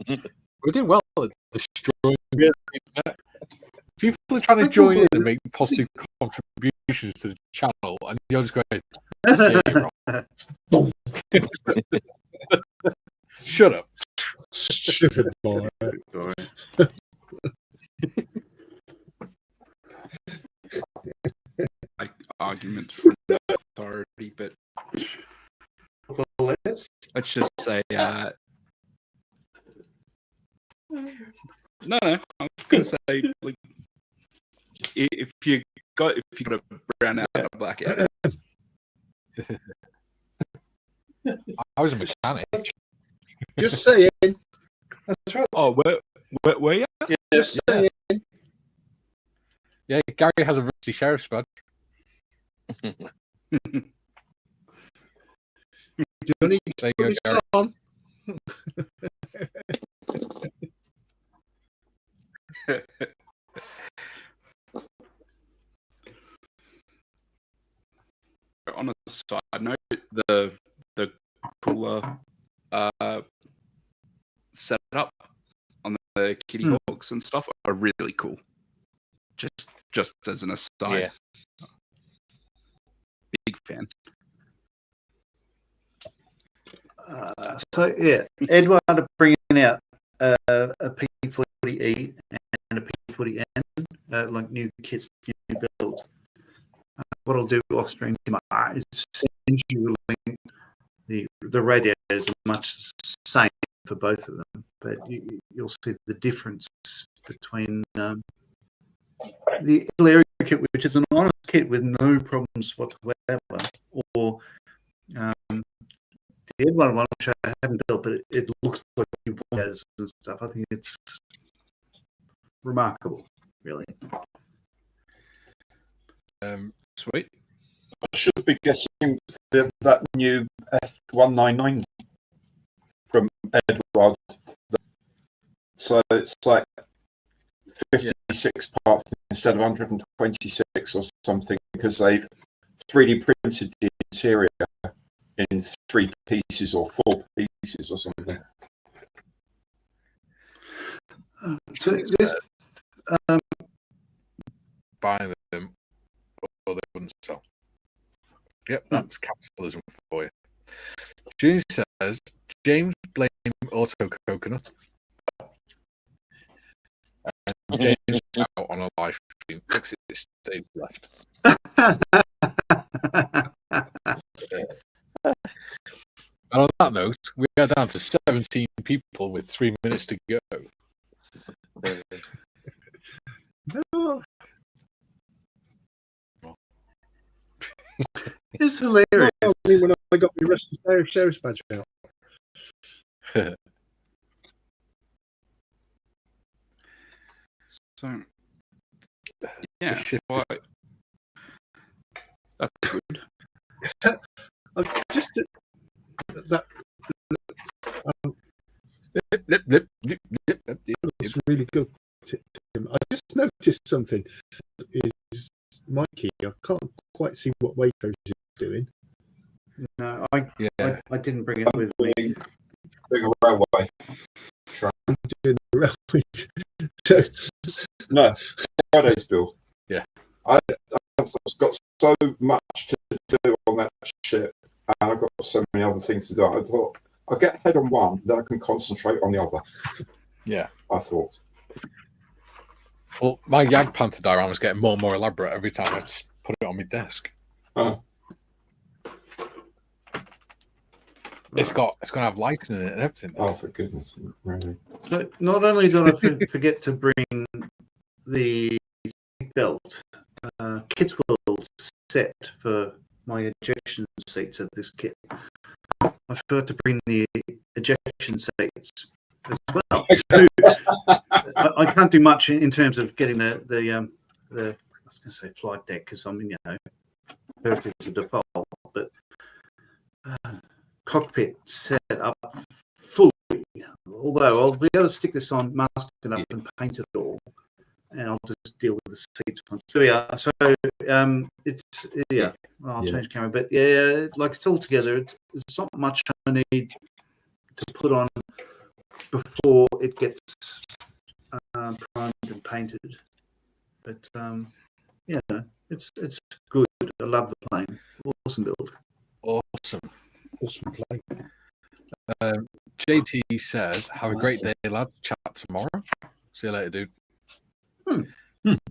We're doing well at destroying the internet. People are trying to join in and make positive contributions to the channel, and you're just going, shut up. Stupid boy. Like arguments from authority, but let's just say no, I was going to say, like, if you got a brown out and a blackout. I was a mechanic. Just saying. That's right. Oh, were you? Yeah, just saying. Yeah, Gary has a rusty sheriff's badge. Johnny, put this on. On a side note, the cooler setup on the Kitty Hawks and stuff are really cool. Just as an aside. Yeah. fan. So yeah, Edward are bringing out a P40E and a P40N, like new kits, new builds. What I'll do off stream tomorrow is send you a link. The radiators are much the same for both of them, but you'll see the difference between the Ilaria kit, which is an honest kit with no problems whatsoever, or the Edward one, which I haven't built, but it looks like you want and stuff. I think it's remarkable, really. Sweet. I should be guessing that new F199 from Edward. So it's like 56 parts instead of 126 or something, because they've 3D printed the interior in 3 pieces or 4 pieces or something. So this Buying them, or they wouldn't sell. Yep, that's capitalism for you. June says, James blame Auto Coconut. And James out on a live stream. Exit stage left. And on that note, we are down to 17 people with 3 minutes to go. No. It's hilarious. Not only when I got my rest of the sheriff's badge out. So, yeah, well, that's good. I've just that it's really good, Tim. I just noticed something. Is Mikey? I can't quite see what Waitrose is doing. No, I didn't bring it with me. Big railway. I'm doing the railway. No, Friday's bill. Yeah. I've got so much to do on that shit, and I've got so many other things to do. I thought I'll get ahead on one, then I can concentrate on the other. Yeah. I thought. Well, my Yag Panther diorama is getting more and more elaborate every time I just put it on my desk. It's going to have lighting in it and everything. Oh, for goodness, really. So not only did I forget to bring the belt, Kids World set for my ejection seats of this kit, I forgot to bring the ejection seats as well. So I can't do much in terms of getting the I was going to say flight deck, because I'm perfect to default, but cockpit set up fully. Although I'll be able to stick this on, mask it up, and paint it all, and I'll just deal with the seats once. So yeah, I'll change camera, but yeah, like it's all together. It's not much I need to put on before it gets primed and painted. But it's good. I love the plane. Awesome build. Awesome. Awesome play. JT says, have a great day, lad. Chat tomorrow. See you later, dude.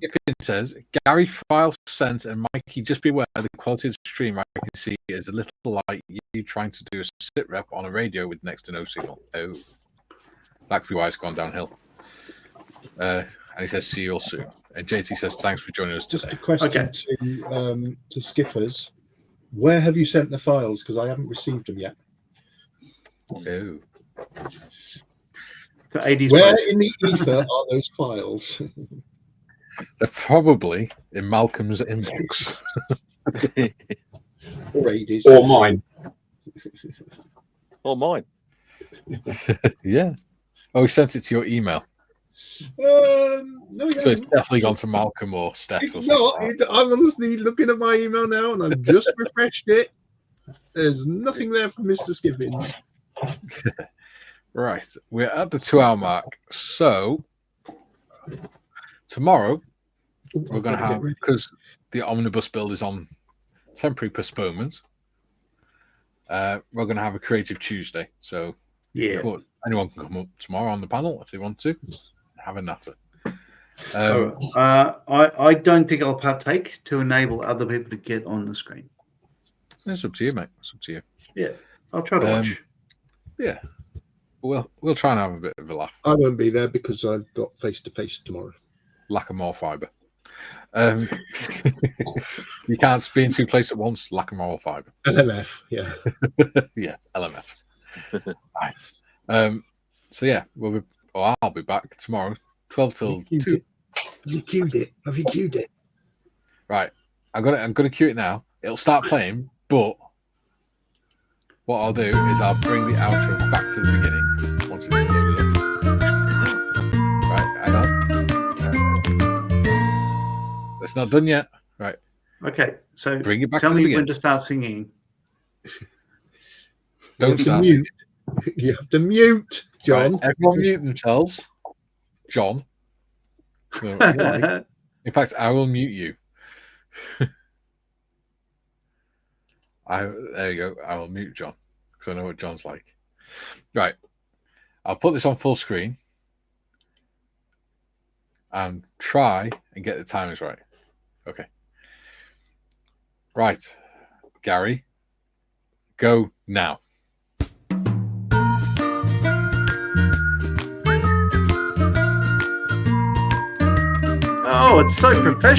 It says, Gary file sent, and Mikey, just beware the quality of the stream I can see is a little like you trying to do a sit rep on a radio with next to no signal. Oh, Blackview Wire's gone downhill. And he says, see you all soon. And JT says, thanks for joining us today. Just a question to Skippers. Where have you sent the files? Because I haven't received them yet. Oh. To 80s Where place. in the ether are those files? They're probably in Malcolm's inbox. Or 80s. Or mine. Or mine. Yeah. Oh, he sent it to your email. No, So it's definitely gone to Malcolm or Steph. it's or not. I'm honestly looking at my email now, and I've just refreshed it. There's nothing there from Mr. Skippins. Right, we're at the 2-hour mark. So tomorrow we're going to have, because the omnibus build is on temporary postponement. We're going to have a Creative Tuesday. So Yeah. anyone can come up tomorrow on the panel if they want to. Have a natter. I don't think I'll partake to enable other people to get on the screen. It's up to you, mate. It's up to you. Yeah, I'll try to watch. Yeah. We'll try and have a bit of a laugh. I won't be there because I've got face-to-face tomorrow. Lack of more fibre. You can't be in two places at once. Lack of moral fibre. LMF, yeah. Yeah, LMF. Right. So yeah, I'll be back tomorrow, 12 till 2. Have you queued it? Have you queued it? Right. I'm gonna cue it now. It'll start playing, but what I'll do is I'll bring the outro back to the beginning once it's loaded up. Right, hang on. It's not done yet. Right. Okay, so Bring it back tell to the me beginning. when to start singing. Don't start singing. You have to mute, John. Right, everyone mute themselves. John. In fact, I will mute you. There you go. I will mute John because I know what John's like. Right. I'll put this on full screen and try and get the timings right. Okay. Right. Gary, go now. Oh, it's so professional.